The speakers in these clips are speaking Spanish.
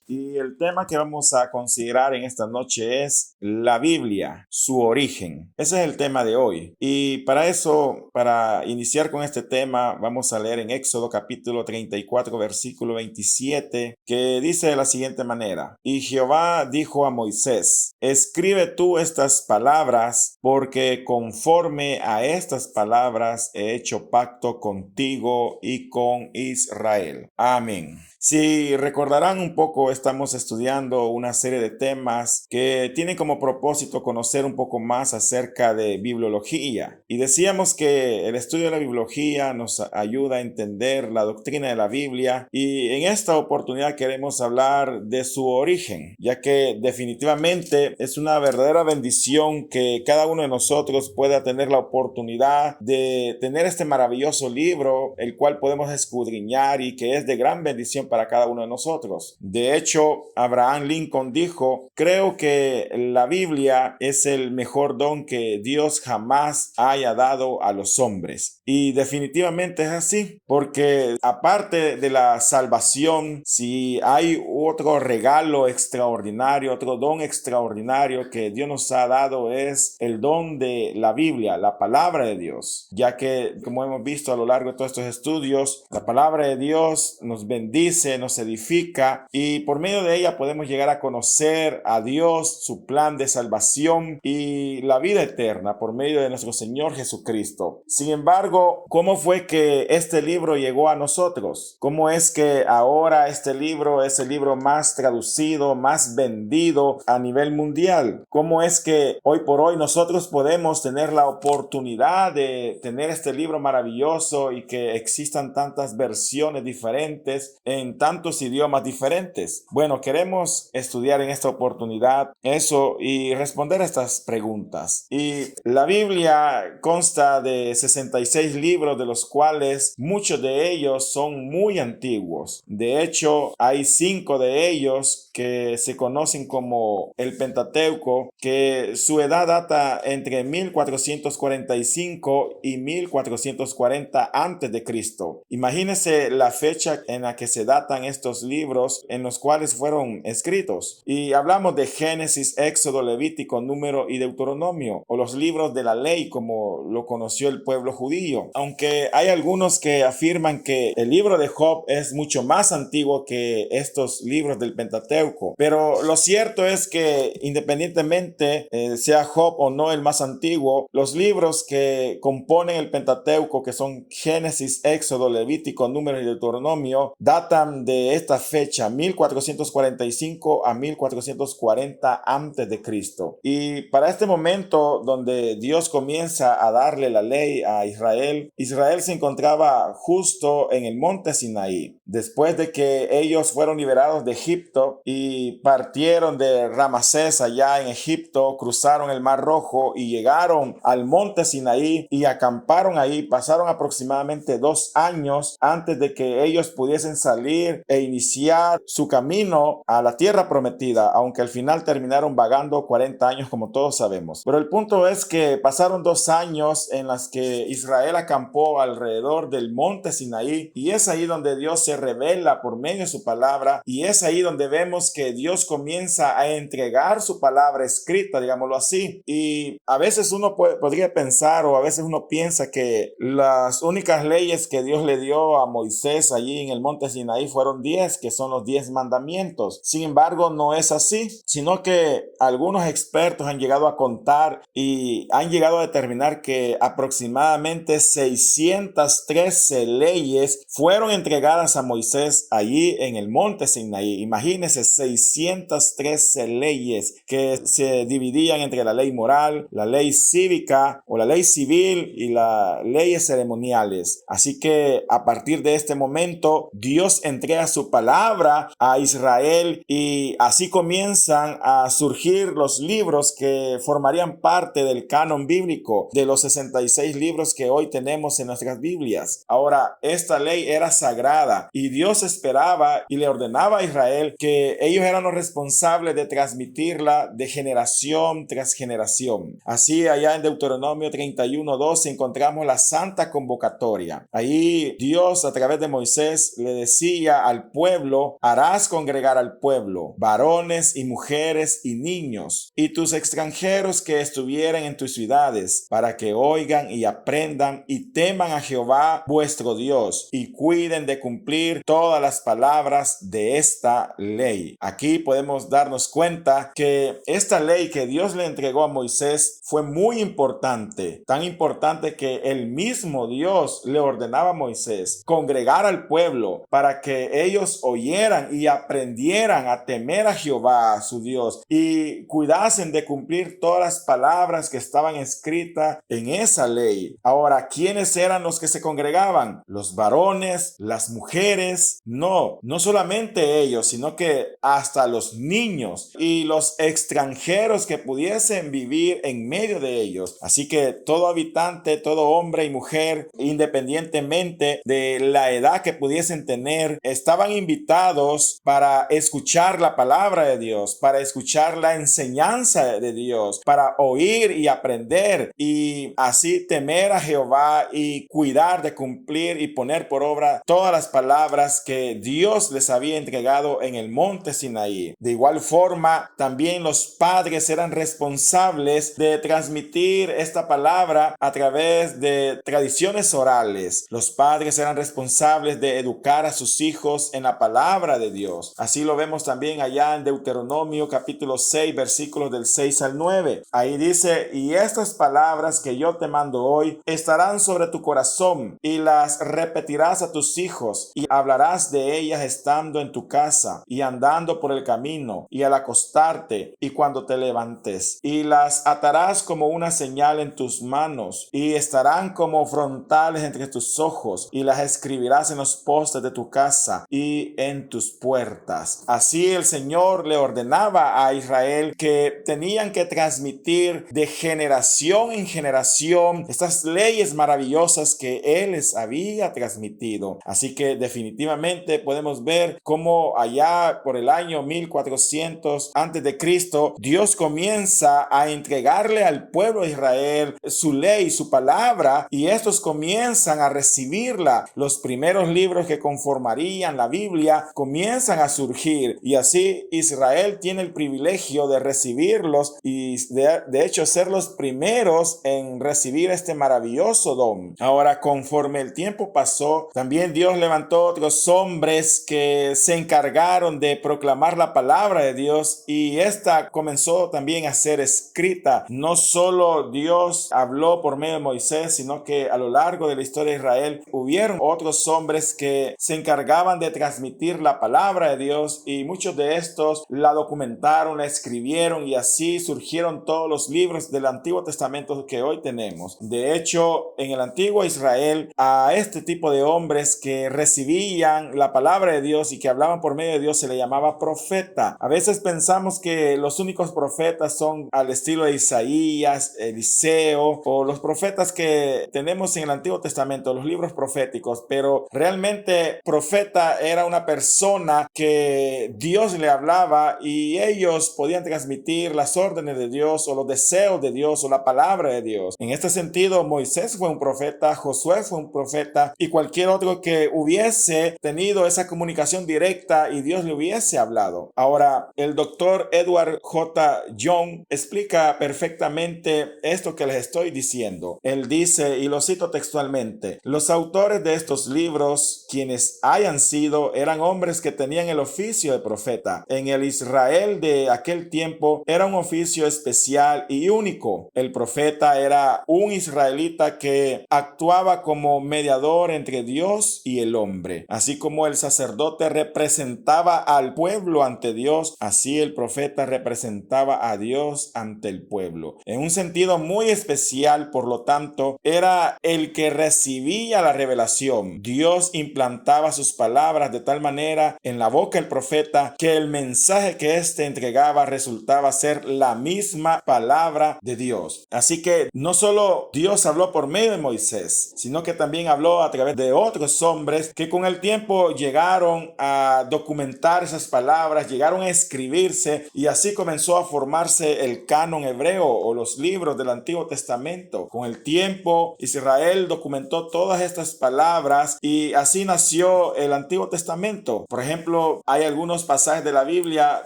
Y el tema que vamos a considerar en esta noche es la Biblia, su origen. Ese es el tema de hoy. Y para eso, para iniciar con este tema, vamos a leer en Éxodo capítulo 34, versículo 27, que dice de la siguiente manera: Y Jehová dijo a Moisés: escribe tú estas palabras, porque conforme a estas palabras he hecho pacto contigo y con Israel. Amén. Si recordarán un poco, estamos estudiando una serie de temas que tienen como propósito conocer un poco más acerca de bibliología. Y decíamos que el estudio de la bibliología nos ayuda a entender la doctrina de la Biblia, y en esta oportunidad queremos hablar de su origen, ya que definitivamente es una verdadera bendición que cada uno de nosotros pueda tener la oportunidad de tener este maravilloso libro, el cual podemos escudriñar y que es de gran bendición para cada uno de nosotros. De hecho, Abraham Lincoln dijo: creo que la Biblia es el mejor don que Dios jamás haya dado a los hombres. Y definitivamente es así, porque aparte de la salvación, si hay otro regalo extraordinario, otro don extraordinario que Dios nos ha dado, es el don de la Biblia, la palabra de Dios, ya que, como hemos visto a lo largo de todos estos estudios, la palabra de Dios nos bendice, nos edifica, y por medio de ella podemos llegar a conocer a Dios, su plan de salvación y la vida eterna por medio de nuestro Señor Jesucristo. Sin embargo, ¿cómo fue que este libro llegó a nosotros? ¿Cómo es que ahora este libro es el libro más traducido, más vendido a nivel mundial? ¿Cómo es que hoy por hoy nosotros podemos tener la oportunidad de tener este libro maravilloso y que existan tantas versiones diferentes en tantos idiomas diferentes? Bueno, queremos estudiar en esta oportunidad eso y responder a estas preguntas. Y la Biblia consta de 66 libros, de los cuales muchos de ellos son muy antiguos. De hecho, hay 5 de ellos que se conocen como el Pentateuco, que su edad data entre 1445 y 1440 antes de Cristo. Imagínense la fecha en la que se datan estos libros en los cuales fueron escritos. Y hablamos de Génesis, Éxodo, Levítico, Número y Deuteronomio, o los libros de la ley como lo conoció el pueblo judío. Aunque hay algunos que afirman que el libro de Job es mucho más antiguo que estos libros del Pentateuco. Pero lo cierto es que independientemente sea Job o no el más antiguo, los libros que componen el Pentateuco, que son Génesis, Éxodo, Levítico, Número y Deuteronomio, datan de esta fecha, 1445 a 1440 antes de Cristo. Y para este momento donde Dios comienza a darle la ley a Israel, Israel se encontraba justo en el monte Sinaí. Después de que ellos fueron liberados de Egipto y partieron de Ramasés allá en Egipto, cruzaron el Mar Rojo y llegaron al monte Sinaí y acamparon ahí, pasaron aproximadamente 2 años antes de que ellos pudiesen salir e iniciar su camino a la tierra prometida, aunque al final terminaron vagando 40 años, como todos sabemos. Pero el punto es que pasaron 2 años en las que Israel acampó alrededor del monte Sinaí, y es ahí donde Dios se revela por medio de su palabra, y es ahí donde vemos que Dios comienza a entregar su palabra escrita, digámoslo así. Y a veces uno podría pensar, o a veces uno piensa, que las únicas leyes que Dios le dio a Moisés allí en el monte Sinaí fueron 10, que son los 10 mandamientos. Sin embargo, no es así, sino que algunos expertos han llegado a contar y han llegado a determinar que aproximadamente 613 leyes fueron entregadas a Moisés allí en el monte Sinaí. Imagínense, 613 leyes que se dividían entre la ley moral, la ley cívica o la ley civil y las leyes ceremoniales. Así que a partir de este momento, Dios entrega su palabra a Israel, y así comienzan a surgir los libros que formarían parte del canon bíblico de los 66 libros que hoy tenemos en nuestras Biblias. Ahora, esta ley era sagrada y Dios esperaba y le ordenaba a Israel que ellos eran los responsables de transmitirla de generación tras generación. Así, allá en Deuteronomio 31:12 encontramos la santa convocatoria. Ahí Dios, a través de Moisés, le decía decía al pueblo: harás congregar al pueblo, varones y mujeres y niños, y tus extranjeros que estuvieren en tus ciudades, para que oigan y aprendan y teman a Jehová vuestro Dios, y cuiden de cumplir todas las palabras de esta ley. Aquí podemos darnos cuenta que esta ley que Dios le entregó a Moisés fue muy importante, tan importante que el mismo Dios le ordenaba a Moisés congregar al pueblo para que ellos oyeran y aprendieran a temer a Jehová, su Dios, y cuidasen de cumplir todas las palabras que estaban escritas en esa ley. Ahora, ¿quiénes eran los que se congregaban? Los varones, las mujeres, no solamente ellos, sino que hasta los niños y los extranjeros que pudiesen vivir en medio de ellos. Así que todo habitante, todo hombre y mujer, independientemente de la edad que pudiesen tener, estaban invitados para escuchar la palabra de Dios, para escuchar la enseñanza de Dios, para oír y aprender y así temer a Jehová y cuidar de cumplir y poner por obra todas las palabras que Dios les había entregado en el monte Sinaí. De igual forma, también los padres eran responsables de transmitir esta palabra a través de tradiciones orales. Los padres eran responsables de educar a sus hijos en la palabra de Dios. Así lo vemos también allá en Deuteronomio capítulo 6, versículos del 6 al 9. Ahí dice: y estas palabras que yo te mando hoy estarán sobre tu corazón, y las repetirás a tus hijos, y hablarás de ellas estando en tu casa, y andando por el camino, y al acostarte, y cuando te levantes, y las atarás como una señal en tus manos, y estarán como frontales entre tus ojos, y las escribirás en los postes de tu casa y en tus puertas. Así el Señor le ordenaba a Israel que tenían que transmitir de generación en generación estas leyes maravillosas que Él les había transmitido. Así que definitivamente podemos ver cómo allá por el año 1400 antes de Cristo, Dios comienza a entregarle al pueblo de Israel su ley, su palabra, y estos comienzan a recibirla. Los primeros libros que conformarían la Biblia comienzan a surgir, y así Israel tiene el privilegio de recibirlos y de hecho ser los primeros en recibir este maravilloso don. Ahora, conforme el tiempo pasó, también Dios levantó otros hombres que se encargaron de proclamar la palabra de Dios, y esta comenzó también a ser escrita. No solo Dios habló por medio de Moisés, sino que a lo largo de la historia de Israel hubieron otros hombres que se encargaban de transmitir la palabra de Dios, y muchos de estos la documentaron, la escribieron, y así surgieron todos los libros del Antiguo Testamento que hoy tenemos. De hecho, en el antiguo Israel, a este tipo de hombres que recibían la palabra de Dios y que hablaban por medio de Dios se le llamaba profeta. A veces pensamos que los únicos profetas son al estilo de Isaías, Eliseo, o los profetas que tenemos en el Antiguo Testamento, los libros proféticos, pero realmente profeta era una persona que Dios le hablaba y ellos podían transmitir las órdenes de Dios o los deseos de Dios o la palabra de Dios. En este sentido, Moisés fue un profeta, Josué fue un profeta, y cualquier otro que hubiese tenido esa comunicación directa y Dios le hubiese hablado. Ahora, el doctor Edward J. Young explica perfectamente esto que les estoy diciendo. Él dice, y lo cito textualmente: los autores de estos libros, quienes hayan sido, eran hombres que tenían el oficio de profeta. En el Israel de aquel tiempo era un oficio especial y único. El profeta era un israelita que actuaba como mediador entre Dios y el hombre. Así como el sacerdote representaba al pueblo ante Dios, así el profeta representaba a Dios ante el pueblo. En un sentido muy especial, por lo tanto, era el que recibía la revelación. Dios implantaba sus palabras de tal manera en la boca del profeta que el mensaje que éste entregaba resultaba ser la misma palabra de Dios. Así que no solo Dios habló por medio de Moisés, sino que también habló a través de otros hombres que con el tiempo llegaron a documentar esas palabras, llegaron a escribirse, y así comenzó a formarse el canon hebreo o los libros del Antiguo Testamento. Con el tiempo, Israel documentó todas estas palabras, y así nació el Antiguo Testamento. Por ejemplo, hay algunos pasajes de la Biblia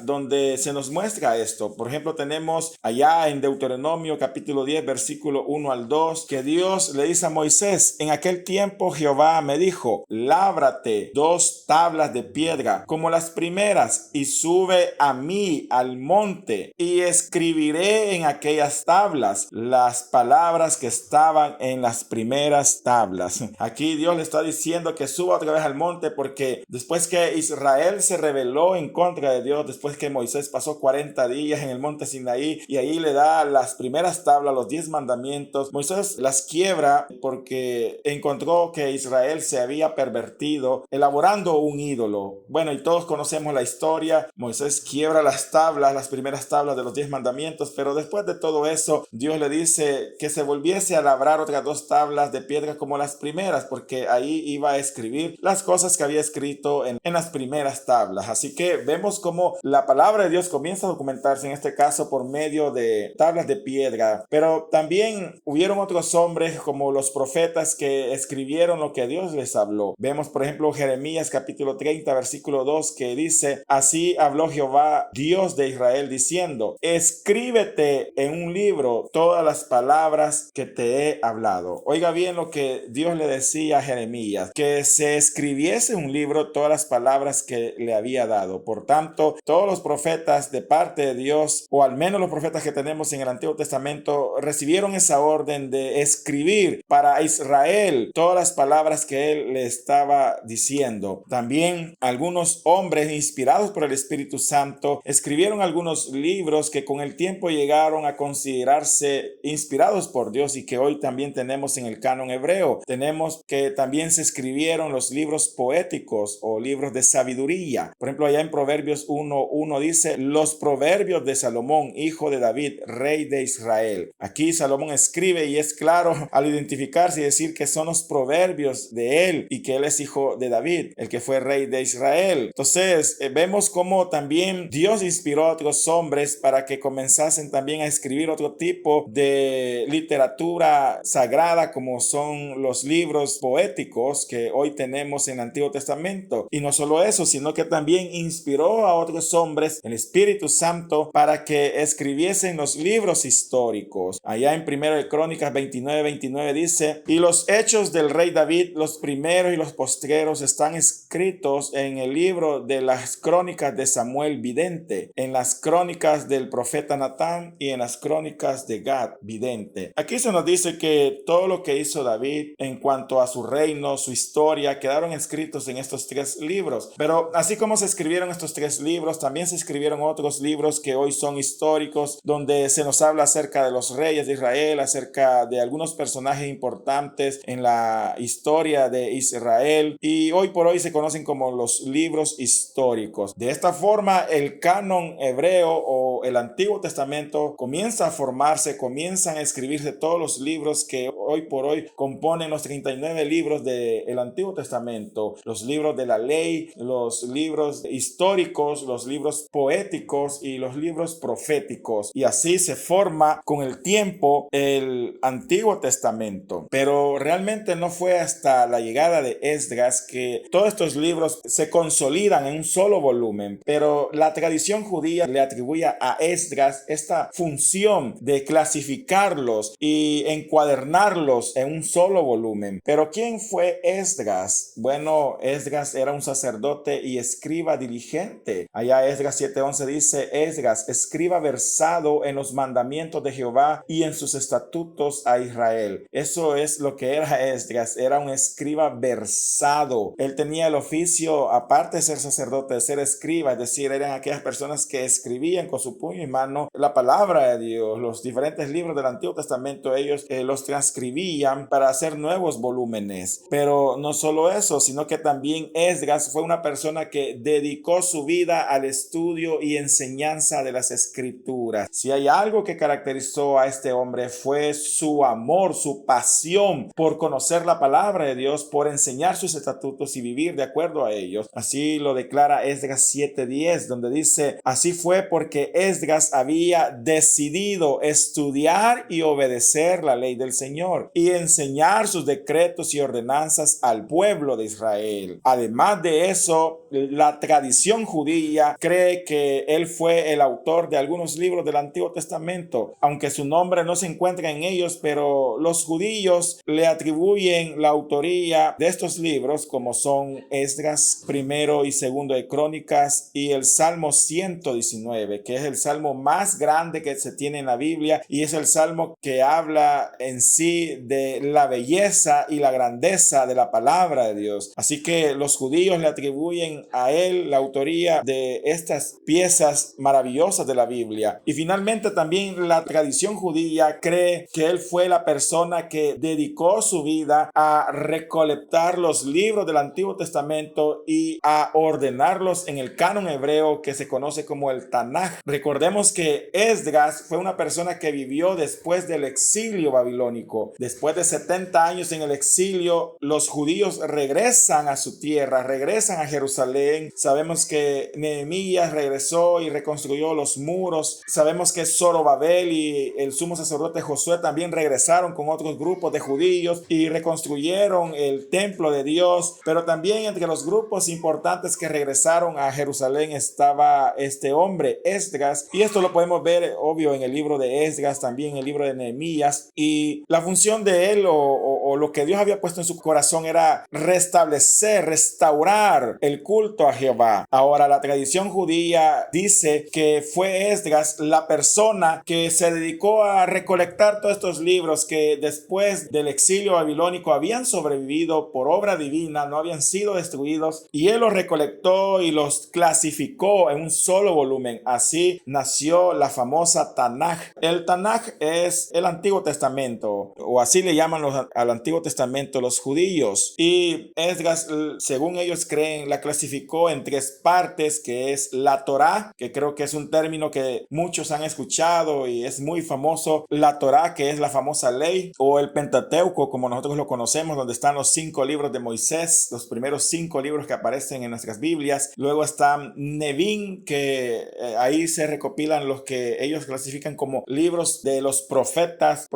donde se nos muestra esto. Por ejemplo, tenemos allá en Deuteronomio capítulo 10, versículo 1 al 2, que Dios le dice a Moisés: en aquel tiempo Jehová me dijo, lábrate 2 tablas de piedra como las primeras y sube a mí al monte y escribiré en aquellas tablas las palabras que estaban en las primeras tablas. Aquí Dios le está diciendo que suba otra vez al monte, porque después que Israel se rebeló en contra de Dios, después que Moisés pasó 40 días en el monte Sinaí y ahí le da las primeras tablas, los 10 mandamientos, Moisés las quiebra porque encontró que Israel se había pervertido elaborando un ídolo. Bueno, y todos conocemos la historia. Moisés quiebra las tablas, las primeras tablas de los 10 mandamientos, pero después de todo eso, Dios le dice que se volviese a labrar otras 2 tablas de piedra como las primeras, porque ahí iba a escribir las cosas que había escrito en las primeras tablas. Así que vemos cómo la palabra de Dios comienza a documentarse, en este caso por medio de tablas de piedra. Pero también hubieron otros hombres como los profetas que escribieron lo que Dios les habló. Vemos por ejemplo Jeremías capítulo 30 versículo 2, que dice: así habló Jehová Dios de Israel diciendo, escríbete en un libro todas las palabras que te he hablado. Oiga bien lo que Dios le decía a Jeremías, que se escribiese en un libro todas las palabras que le había dado. Por tanto, todos los profetas de parte de Dios, o al menos los profetas que tenemos en el Antiguo Testamento, recibieron esa orden de escribir para Israel todas las palabras que él le estaba diciendo. También algunos hombres inspirados por el Espíritu Santo escribieron algunos libros que con el tiempo llegaron a considerarse inspirados por Dios y que hoy también tenemos en el canon hebreo. Tenemos que también se escribieron los libros poéticos o libros de sabiduría. Por ejemplo, allá en Proverbios 1:1 dice: los proverbios de Salomón, hijo de David, rey de Israel. Aquí Salomón escribe y es claro al identificarse y decir que son los proverbios de él y que él es hijo de David, el que fue rey de Israel. Entonces, vemos cómo también Dios inspiró a otros hombres para que comenzasen también a escribir otro tipo de literatura sagrada, como son los libros poéticos que hoy tenemos en el Antiguo Testamento. Y no solo eso, sino que también inspiró a otros hombres, el Espíritu Santo, para que escribiesen los libros históricos. Allá en 1 de Crónicas 29:29 dice: y los hechos del rey David, los primeros y los postreros, están escritos en el libro de las crónicas de Samuel vidente, en las crónicas del profeta Natán y en las crónicas de Gad vidente. Aquí se nos dice que todo lo que hizo David en cuanto a su reino, su historia, quedaron escritos en estos 3 libros. Pero así como se escribieron estos 3 libros, también se escribieron otros libros que hoy son históricos, donde se nos habla acerca de los reyes de Israel, acerca de algunos personajes importantes en la historia de Israel, y hoy por hoy se conocen como los libros históricos. De esta forma, el canon hebreo o el Antiguo Testamento comienza a formarse, comienzan a escribirse todos los libros que hoy por hoy componen los 39 libros del Antiguo Testamento, los libros de la ley, los libros históricos, los libros poéticos y los libros proféticos. Y así se forma con el tiempo el Antiguo Testamento. Pero realmente no fue hasta la llegada de Esdras que todos estos libros se consolidan en un solo volumen. Pero la tradición judía le atribuía a Esdras esta función de clasificarlos y encuadernarlos en un solo volumen. Pero ¿quién fue Esdras? Bueno, Esdras era un sacerdote y escriba diligente. Allá Esdras 7:11 dice: Esdras, escriba versado en los mandamientos de Jehová y en sus estatutos a Israel. Eso es lo que era Esdras, era un escriba versado. Él tenía el oficio, aparte de ser sacerdote, de ser escriba, es decir, eran aquellas personas que escribían con su puño y mano la palabra de Dios. Los diferentes libros del Antiguo Testamento ellos los transcribían para hacer nuevos volúmenes. Pero no solo eso, sino que también Esdras fue una persona que dedicó su vida al estudio y enseñanza de las escrituras. Si hay algo que caracterizó a este hombre fue su amor, su pasión por conocer la palabra de Dios, por enseñar sus estatutos y vivir de acuerdo a ellos. Así lo declara Esdras 7:10, donde dice: así fue porque Esdras había decidido estudiar y obedecer la ley del Señor y enseñar sus decretos y ordenanzas al pueblo de Israel. Además de eso, la tradición judía cree que él fue el autor de algunos libros del Antiguo Testamento, aunque su nombre no se encuentra en ellos, pero los judíos le atribuyen la autoría de estos libros, como son Esdras, primero y segundo de Crónicas, y el Salmo 119, que es el salmo más grande que se tiene en la Biblia, y es el salmo que habla en sí de la belleza y la grandeza de la palabra de Dios. Así que los judíos le atribuyen a él la autoría de estas piezas maravillosas de la Biblia. Y finalmente también la tradición judía cree que él fue la persona que dedicó su vida a recolectar los libros del Antiguo Testamento y a ordenarlos en el canon hebreo que se conoce como el Tanaj. Recordemos que Esdras fue una persona que vivió después del exilio babilónico. Después de 70 años en el exilio, los judíos regresan a su tierra, regresan a Jerusalén. Sabemos que Nehemías regresó y reconstruyó los muros. Sabemos que Zorobabel y el sumo sacerdote Josué también regresaron con otros grupos de judíos y reconstruyeron el templo de Dios. Pero también entre los grupos importantes que regresaron a Jerusalén estaba este hombre, Esdras, y esto lo podemos ver obvio en el libro de Esdras, también en el libro de Nehemías. Y la función de él o lo que Dios había puesto en su corazón era restablecer, restaurar el culto a Jehová. Ahora, la tradición judía dice que fue Esdras la persona que se dedicó a recolectar todos estos libros que después del exilio babilónico habían sobrevivido por obra divina, no habían sido destruidos, y él los recolectó y los clasificó en un solo volumen. Así nació la famosa Tanaj. El Tanaj es el Antiguo Testamento, o así le llaman al Antiguo Testamento los judíos, y Esdras, según ellos creen, la clasificó en tres partes, que es la Torá, que creo que es un término que muchos han escuchado y es muy famoso. La Torá, que es la famosa ley, o el Pentateuco, como nosotros lo conocemos, donde están los 5 libros de Moisés, los primeros 5 libros que aparecen en nuestras Biblias. Luego está Nevín, que ahí se recopilan los que ellos clasifican como libros de los profetas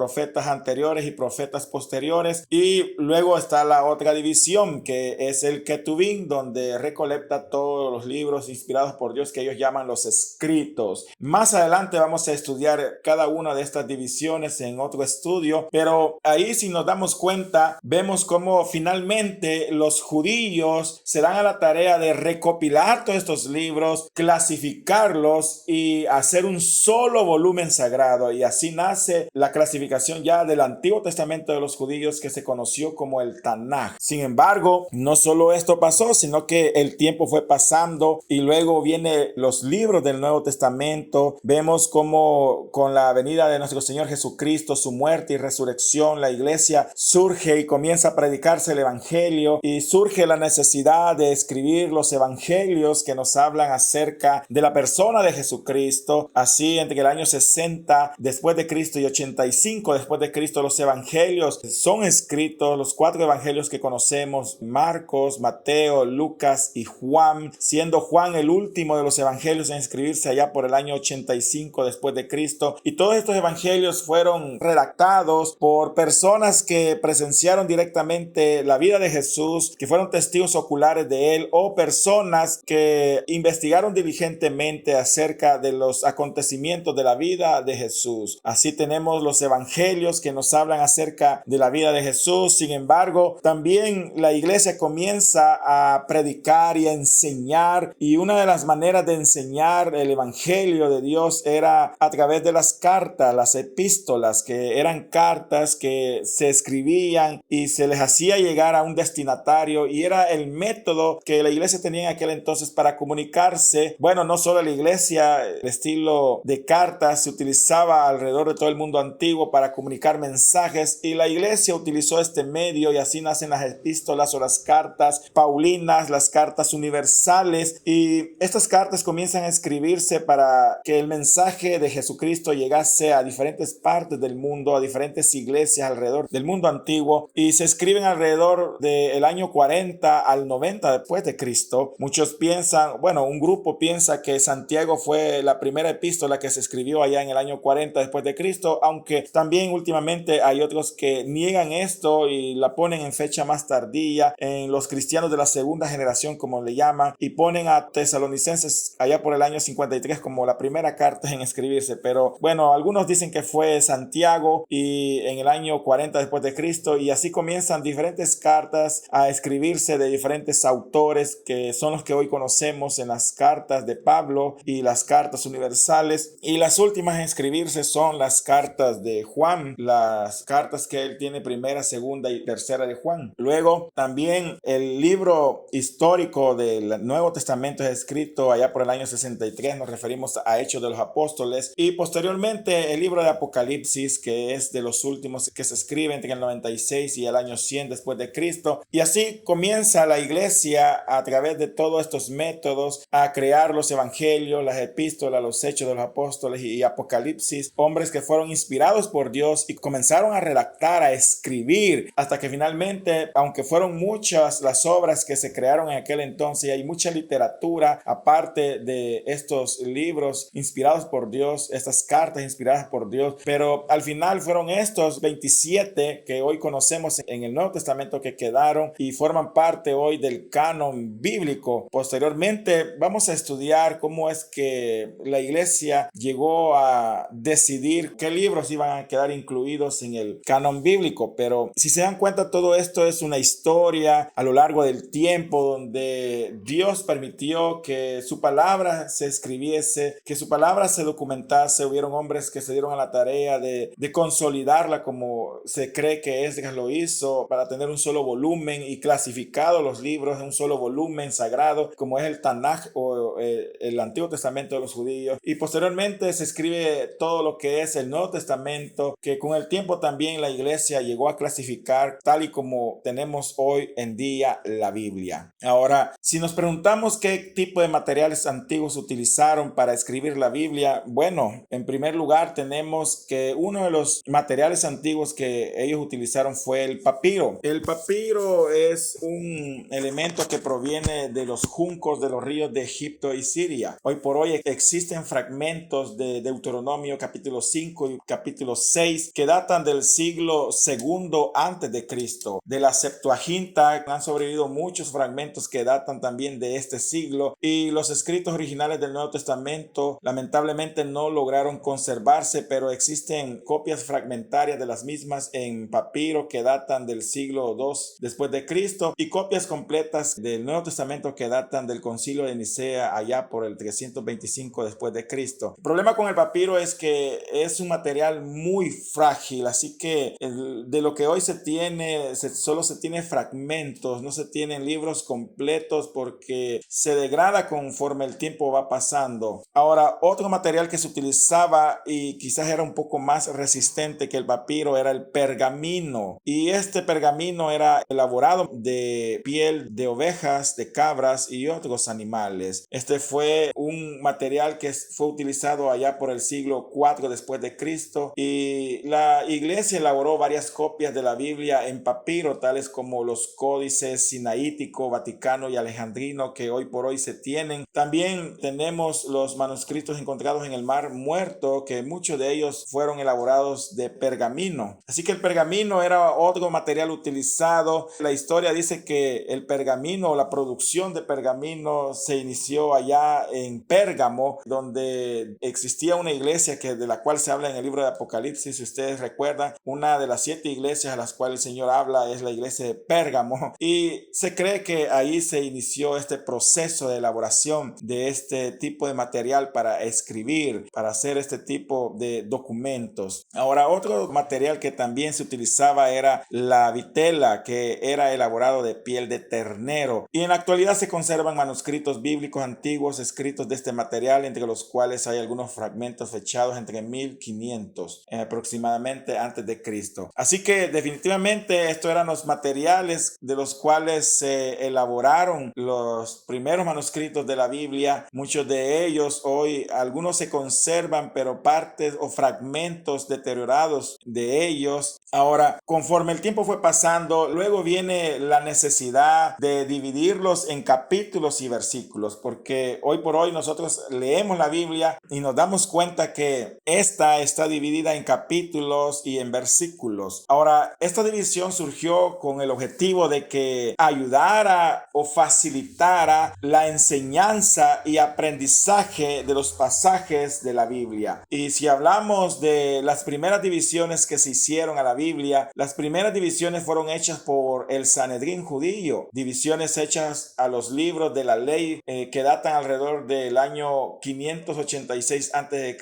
anteriores y profetas posteriores. Y luego está la otra división, que es el Ketubín, donde recolecta todos los libros inspirados por Dios, que ellos llaman los escritos. Más adelante vamos a estudiar cada una de estas divisiones en otro estudio, pero ahí, si nos damos cuenta, vemos cómo finalmente los judíos se dan a la tarea de recopilar todos estos libros, clasificarlos y hacer un solo volumen sagrado, y así nace la clasificación ya del Antiguo Testamento de los judíos, que se conoció como el Tanaj. Sin embargo, no solo esto pasó, sino que el tiempo fue pasando y luego vienen los libros del Nuevo Testamento. Vemos cómo con la venida de nuestro Señor Jesucristo, su muerte y resurrección, la iglesia surge y comienza a predicarse el evangelio, y surge la necesidad de escribir los evangelios que nos hablan acerca de la persona de Jesucristo. Así, entre el año 60 después de Cristo y 85 después de Cristo, los evangelios son escritos, los 4 evangelios que conocemos: Marcos, Mateo, Lucas y Juan, siendo Juan el último de los evangelios en escribirse allá por el año 85 después de Cristo. Y todos estos evangelios fueron redactados por personas que presenciaron directamente la vida de Jesús, que fueron testigos oculares de él, o personas que investigaron diligentemente acerca de los acontecimientos de la vida de Jesús. Así tenemos los evangelios que nos hablan acerca de la vida de Jesús. Sin embargo, también la iglesia comienza a predicar y a enseñar, y una de las maneras de enseñar el evangelio de Dios era a través de las cartas, las epístolas, que eran cartas que se escribían y se les hacía llegar a un destinatario, y era el método que la iglesia tenía en aquel entonces para comunicarse. Bueno, no solo la iglesia, el estilo de cartas se utilizaba alrededor de todo el mundo antiguo para comunicar mensajes mensajes, y la iglesia utilizó este medio y así nacen las epístolas o las cartas paulinas, las cartas universales, y estas cartas comienzan a escribirse para que el mensaje de Jesucristo llegase a diferentes partes del mundo, a diferentes iglesias alrededor del mundo antiguo, y se escriben alrededor del año 40 al 90 después de Cristo. Muchos piensan, bueno, un grupo piensa que Santiago fue la primera epístola que se escribió allá en el año 40 después de Cristo, aunque también últimamente hay otros que niegan esto y la ponen en fecha más tardía, en los cristianos de la segunda generación, como le llaman, y ponen a Tesalonicenses allá por el año 53 como la primera carta en escribirse. Pero bueno, algunos dicen que fue Santiago y en el año 40 después de Cristo, y así comienzan diferentes cartas a escribirse de diferentes autores que son los que hoy conocemos en las cartas de Pablo y las cartas universales, y las últimas en escribirse son las cartas de Juan, las cartas que él tiene, primera, segunda y tercera de Juan. Luego también el libro histórico del Nuevo Testamento es escrito allá por el año 63, nos referimos a Hechos de los Apóstoles, y posteriormente el libro de Apocalipsis, que es de los últimos que se escribe entre el 96 y el año 100 después de Cristo. Y así comienza la iglesia a través de todos estos métodos a crear los evangelios, las epístolas, los Hechos de los Apóstoles y Apocalipsis, hombres que fueron inspirados por Dios y comenzaron a redactar, a escribir, hasta que finalmente, aunque fueron muchas las obras que se crearon en aquel entonces, y hay mucha literatura aparte de estos libros inspirados por Dios, estas cartas inspiradas por Dios, pero al final fueron estos 27 que hoy conocemos en el Nuevo Testamento que quedaron y forman parte hoy del canon bíblico. Posteriormente vamos a estudiar cómo es que la iglesia llegó a decidir qué libros iban a quedar incluidos en el canon bíblico, pero si se dan cuenta, todo esto es una historia a lo largo del tiempo donde Dios permitió que su palabra se escribiese, que su palabra se documentase. Hubieron hombres que se dieron a la tarea de consolidarla, como se cree que Esdras lo hizo, para tener un solo volumen y clasificado los libros en un solo volumen sagrado, como es el Tanaj o el Antiguo Testamento de los judíos. Y posteriormente se escribe todo lo que es el Nuevo Testamento, que con el tiempo también la iglesia llegó a clasificar tal y como tenemos hoy en día la Biblia. Ahora, si nos preguntamos qué tipo de materiales antiguos utilizaron para escribir la Biblia, bueno, en primer lugar tenemos que uno de los materiales antiguos que ellos utilizaron fue el papiro. El papiro es un elemento que proviene de los juncos de los ríos de Egipto y Siria. Hoy por hoy existen fragmentos de Deuteronomio capítulo 5 y capítulo 6 que datan del siglo segundo antes de Cristo. De la Septuaginta han sobrevivido muchos fragmentos que datan también de este siglo, y los escritos originales del Nuevo Testamento lamentablemente no lograron conservarse, pero existen copias fragmentarias de las mismas en papiro que datan del siglo II después de Cristo, y copias completas del Nuevo Testamento que datan del Concilio de Nicea allá por el 325 después de Cristo. El problema con el papiro es que es un material muy frágil, así que de lo que hoy se tiene, solo se tiene fragmentos, no se tienen libros completos porque se degrada conforme el tiempo va pasando. Ahora, otro material que se utilizaba y quizás era un poco más resistente que el papiro era el pergamino, y este pergamino era elaborado de piel de ovejas, de cabras y otros animales. Este fue un material que fue utilizado allá por el siglo IV después de Cristo, y la iglesia elaboró varias copias de la Biblia en papiro, tales como los códices sinaítico, vaticano y alejandrino que hoy por hoy se tienen. También tenemos los manuscritos encontrados en el Mar Muerto, que muchos de ellos fueron elaborados de pergamino. Así que el pergamino era otro material utilizado. La historia dice que el pergamino o la producción de pergamino se inició allá en Pérgamo, donde existía una iglesia de la cual se habla en el libro de Apocalipsis. Si ustedes recuerdan, una de las 7 iglesias a las cuales el Señor habla es la iglesia de Pérgamo, y se cree que ahí se inició este proceso de elaboración de este tipo de material para escribir, para hacer este tipo de documentos. Ahora, otro material que también se utilizaba era la vitela, que era elaborado de piel de ternero, y en la actualidad se conservan manuscritos bíblicos antiguos escritos de este material, entre los cuales hay algunos fragmentos fechados entre 1500 aproximadamente antes de Cristo. Así que definitivamente estos eran los materiales de los cuales se elaboraron los primeros manuscritos de la Biblia. Muchos de ellos hoy, algunos se conservan, pero partes o fragmentos deteriorados de ellos. Ahora, conforme el tiempo fue pasando, luego viene la necesidad de dividirlos en capítulos y versículos, porque hoy por hoy nosotros leemos la Biblia y nos damos cuenta que esta está dividida en capítulos y en versículos. Ahora, esta división surgió con el objetivo de que ayudara o facilitara la enseñanza y aprendizaje de los pasajes de la Biblia. Y si hablamos de las primeras divisiones que se hicieron a la Biblia, las primeras divisiones fueron hechas por el Sanedrín judío, divisiones hechas a los libros de la ley que datan alrededor del año 586 a.C.,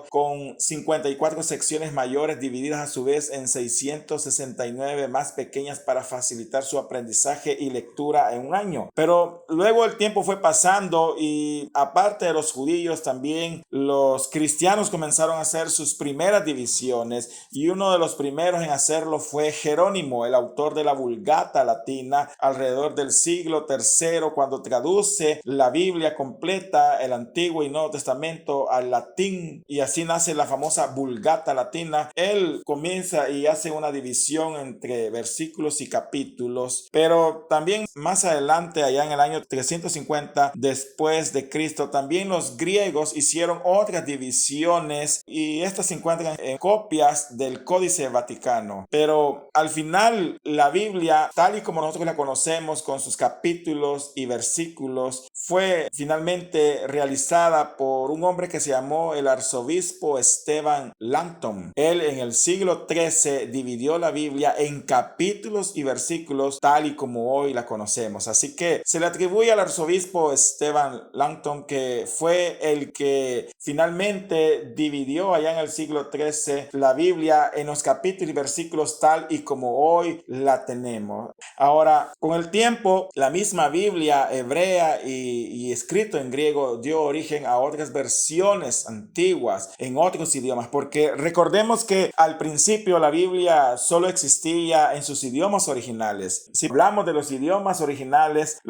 con 54 secciones mayores divididas a su vez en 669 más pequeñas para facilitar su aprendizaje y lectura en un año. Pero luego el tiempo fue pasando y aparte de los judíos, también los cristianos comenzaron a hacer sus primeras divisiones, y uno de los primeros en hacerlo fue Jerónimo, el autor de la Vulgata latina, alrededor del siglo III, cuando traduce la Biblia completa, el Antiguo y Nuevo Testamento, al latín, y así nace la famosa Vulgata latina. Él comienza y hace una división entre versículos y capítulos, pero también más adelante, allá en el año 350 después de Cristo, también los griegos hicieron otras divisiones, y estas se encuentran en copias del Códice Vaticano. Pero al final, la Biblia, tal y como nosotros la conocemos, con sus capítulos y versículos, fue finalmente realizada por un hombre que se llamó el arzobispo Esteban Langton. Él en el siglo XIII dividió la Biblia en capítulos y versículos tal y como hoy la conocemos. Así que se le atribuye al arzobispo Esteban Langton que fue el que finalmente dividió allá en el siglo XIII la Biblia en los capítulos y versículos tal y como hoy la tenemos. Ahora, con el tiempo, la misma Biblia hebrea y escrito en griego dio origen a otras versiones antiguas en otros idiomas, porque recordemos que al principio la Biblia solo existía en sus idiomas originales. Si hablamos de los idiomas originales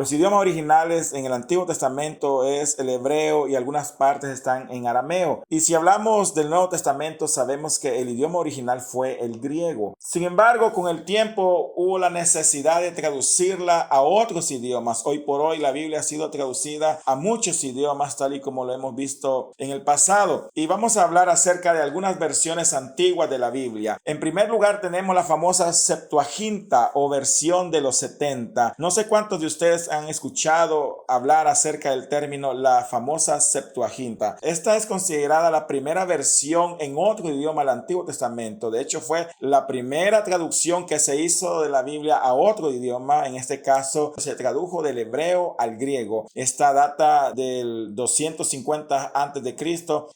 en el Antiguo Testamento es el hebreo y algunas partes están en arameo. Y si hablamos del Nuevo Testamento, sabemos que el idioma original fue el griego. Sin embargo, con el tiempo hubo la necesidad de traducirla a otros idiomas. Hoy por hoy la Biblia ha sido traducida a muchos idiomas, tal y como lo hemos visto en el pasado. Y vamos a hablar acerca de algunas versiones antiguas de la Biblia. En primer lugar, tenemos la famosa Septuaginta o versión de los 70. No sé cuántos de ustedes han escuchado hablar acerca del término la famosa Septuaginta. Esta es considerada la primera versión en otro idioma del Antiguo Testamento. De hecho, fue la primera traducción que se hizo de la Biblia a otro idioma. En este caso, se tradujo del hebreo al griego. Esta data del 250 a.C.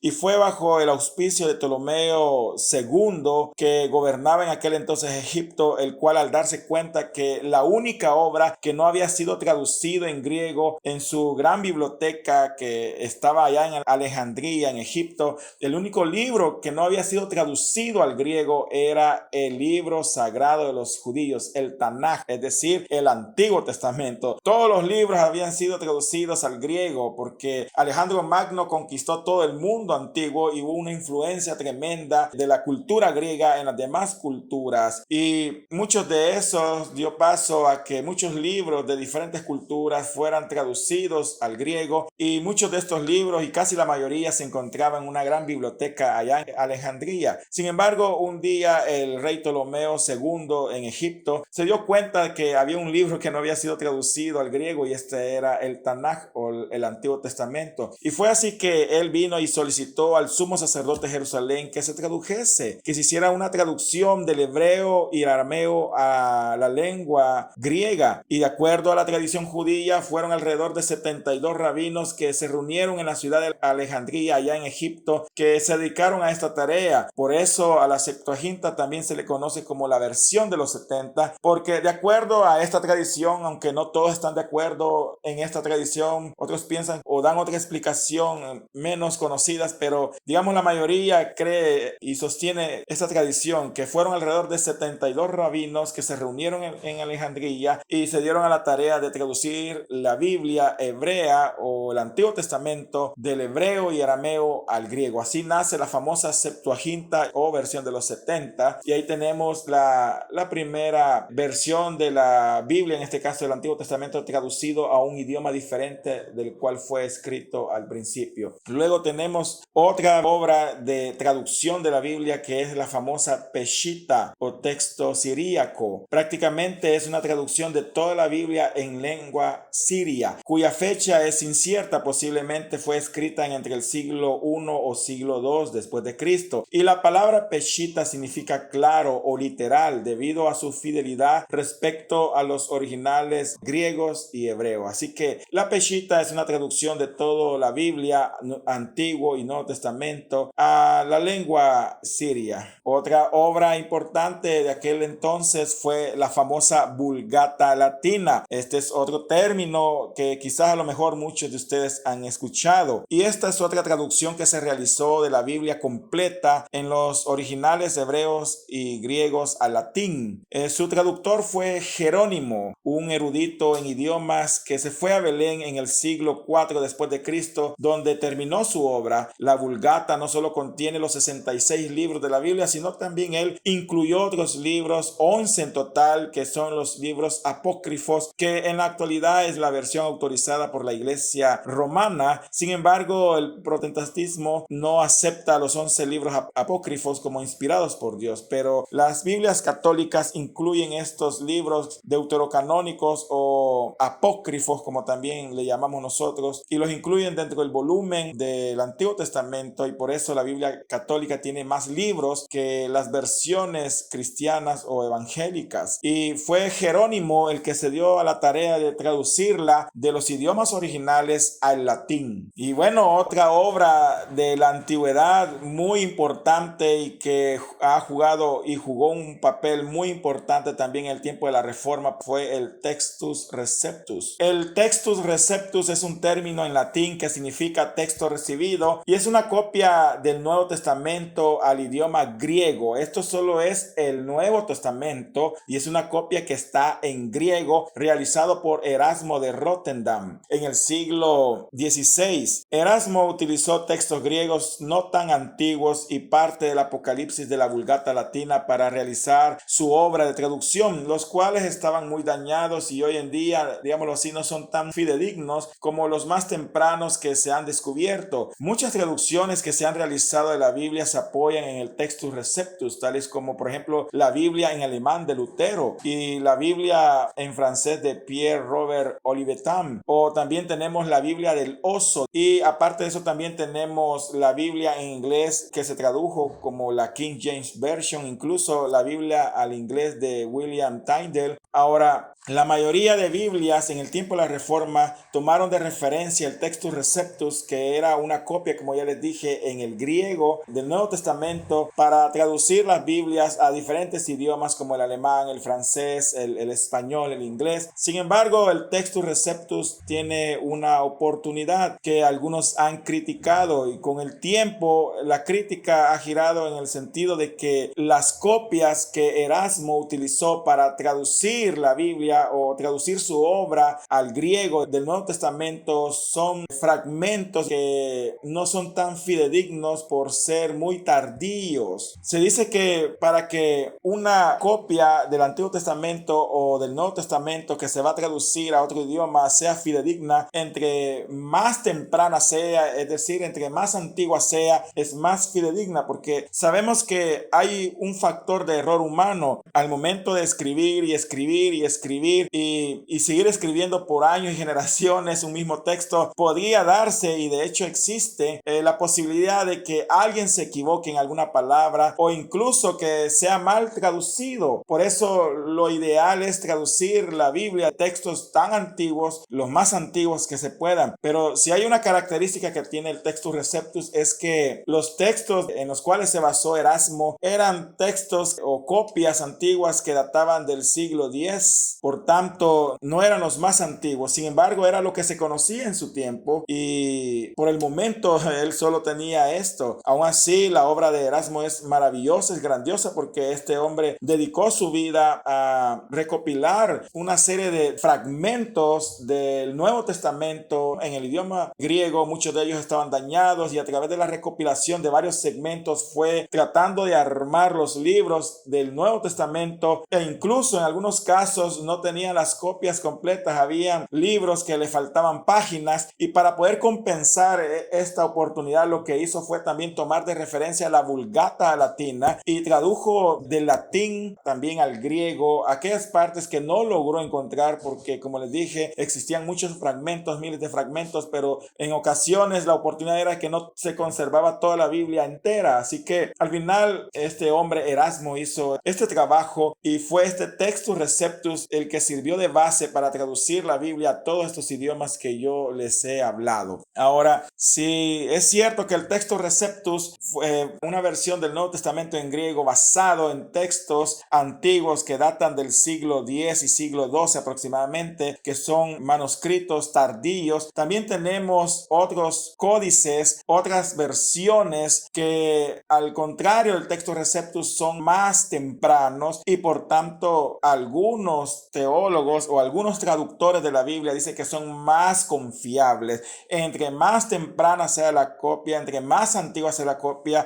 y fue bajo el auspicio de Ptolomeo II, que gobernaba en aquel entonces Egipto, el cual, al darse cuenta que la única obra que no había sido traducida en griego en su gran biblioteca que estaba allá en Alejandría, en Egipto, el único libro que no había sido traducido al griego era el libro sagrado de los judíos, el Tanaj, es decir, el Antiguo Testamento. Todos los libros habían sido traducidos al griego porque Alejandro Magno conquistó todo el mundo antiguo y hubo una influencia tremenda de la cultura griega en las demás culturas, y muchos de esos dio paso a que muchos libros de diferentes culturas fueran traducidos al griego, y muchos de estos libros, y casi la mayoría, se encontraban en una gran biblioteca allá en Alejandría. Sin embargo, un día el rey Ptolomeo II en Egipto se dio cuenta de que había un libro que no había sido traducido al griego, y este era el Tanaj o el Antiguo Testamento. Y fue así que él vino y solicitó al sumo sacerdote de Jerusalén que se tradujese, que se hiciera una traducción del hebreo y el arameo a la lengua griega. Y de acuerdo a la tradición judía, fueron alrededor de 72 rabinos que se reunieron en la ciudad de Alejandría, allá en Egipto, que se dedicaron a esta tarea. Por eso a la Septuaginta también se le conoce como la versión de los 70, porque de acuerdo a esta tradición, aunque no todos están de acuerdo en esta tradición, otros piensan o dan otra explicación menos conocidas, pero digamos la mayoría cree y sostiene esa tradición, que fueron alrededor de 72 rabinos que se reunieron en Alejandría y se dieron a la tarea de traducir la Biblia hebrea o el Antiguo Testamento del hebreo y arameo al griego. Así nace la famosa Septuaginta o versión de los 70, y ahí tenemos la primera versión de la Biblia, en este caso del Antiguo Testamento, traducido a un idioma diferente del cual fue escrito al principio. Luego tenemos otra obra de traducción de la Biblia, que es la famosa Peshita o texto siríaco. Prácticamente es una traducción de toda la Biblia en lengua siria, cuya fecha es incierta. Posiblemente fue escrita entre el siglo I o siglo II después de Cristo. Y la palabra Peshita significa claro o literal, debido a su fidelidad respecto a los originales griegos y hebreos. Así que la Peshita es una traducción de toda la Biblia, Antiguo y Nuevo Testamento, a la lengua siria. Otra obra importante de aquel entonces fue la famosa Vulgata Latina. Este es otro término que quizás a lo mejor muchos de ustedes han escuchado. Y esta es otra traducción que se realizó de la Biblia completa en los originales hebreos y griegos al latín. Su traductor fue Jerónimo, un erudito en idiomas que se fue a Belén en el siglo IV después de Cristo, donde terminó su obra. La Vulgata no solo contiene los 66 libros de la Biblia, sino también él incluyó otros libros, 11 en total, que son los libros apócrifos, que en la actualidad es la versión autorizada por la Iglesia romana. Sin embargo, el protestantismo no acepta los 11 libros apócrifos como inspirados por Dios, pero las Biblias católicas incluyen estos libros deuterocanónicos o apócrifos, como también le llamamos nosotros, y los incluyen dentro del volumen del Antiguo Testamento, y por eso la Biblia católica tiene más libros que las versiones cristianas o evangélicas. Y fue Jerónimo el que se dio a la tarea de traducirla de los idiomas originales al latín. Y bueno, otra obra de la antigüedad muy importante y que ha jugado y jugó un papel muy importante también en el tiempo de la Reforma fue el Textus Receptus. El Textus Receptus es un término en latín que significa texto recibido y es una copia del Nuevo Testamento al idioma griego. Esto solo es el Nuevo Testamento y es una copia que está en griego, realizado por Erasmo de Rotterdam en el siglo XVI. Erasmo utilizó textos griegos no tan antiguos y parte del Apocalipsis de la Vulgata Latina para realizar su obra de traducción, los cuales estaban muy dañados y hoy en día, digámoslo así, no son tan fidedignos como los más tempranos que se han descubierto. Muchas traducciones que se han realizado de la Biblia se apoyan en el Textus Receptus, tales como por ejemplo la Biblia en alemán de Lutero y la Biblia en francés de Pierre Robert Olivetam, o también tenemos la Biblia del Oso, y aparte de eso también tenemos la Biblia en inglés que se tradujo como la King James Version, incluso la Biblia al inglés de William Tyndale. Ahora, la mayoría de Biblias en el tiempo de la Reforma tomaron de referencia el Textus Receptus, que era una copia, como ya les dije, en el griego del Nuevo Testamento, para traducir las Biblias a diferentes idiomas como el alemán, el francés, el español, el inglés. Sin embargo, el Textus Receptus tiene una oportunidad que algunos han criticado, y con el tiempo la crítica ha girado en el sentido de que las copias que Erasmo utilizó para traducir la Biblia o traducir su obra al griego del Nuevo Testamento son fragmentos que no son tan fidedignos por ser muy tardíos. Se dice que para que una copia del Antiguo Testamento o del Nuevo Testamento que se va a traducir a otro idioma sea fidedigna, entre más temprana sea, es decir, entre más antigua sea, es más fidedigna, porque sabemos que hay un factor de error humano al momento de escribir y escribir y escribir y seguir escribiendo por años y generaciones un mismo texto. Podría darse, y de hecho existe, la posibilidad de que alguien se equivoque en alguna palabra o incluso que sea mal traducido. Por eso lo ideal es traducir la Biblia a textos tan antiguos, los más antiguos que se puedan. Pero si hay una característica que tiene el Textus Receptus, es que los textos en los cuales se basó Erasmo eran textos o copias antiguas que databan del siglo X. Por tanto, no eran los más antiguos. Sin embargo, era lo que se conocía en su tiempo y por el momento él solo tenía esto. Aún así, la obra de Erasmo es maravillosa maravillosa, es grandiosa, porque este hombre dedicó su vida a recopilar una serie de fragmentos del Nuevo Testamento en el idioma griego. Muchos de ellos estaban dañados, y a través de la recopilación de varios segmentos fue tratando de armar los libros del Nuevo Testamento, e incluso en algunos casos no tenían las copias completas, habían libros que le faltaban páginas, y para poder compensar esta oportunidad lo que hizo fue también tomar de referencia la Vulgata latina y tradujo del latín también al griego aquellas partes que no logró encontrar, porque como les dije, existían muchos fragmentos, miles de fragmentos, pero en ocasiones la oportunidad era que no se conservaba toda la Biblia entera. Así que al final este hombre Erasmo hizo este trabajo, y fue este Textus Receptus el que sirvió de base para traducir la Biblia a todos estos idiomas que yo les he hablado. Ahora, si es cierto que el Textus Receptus fue una versión del Nuevo Testamento en griego basado en textos antiguos que datan del siglo X y siglo XII aproximadamente, que son manuscritos tardíos, también tenemos otros códices, otras versiones que, al contrario del Textus Receptus, son más tempranos, y por tanto algunos teólogos o algunos traductores de la Biblia dicen que son más confiables. Entre más temprana sea la copia, entre más antigua sea la copia,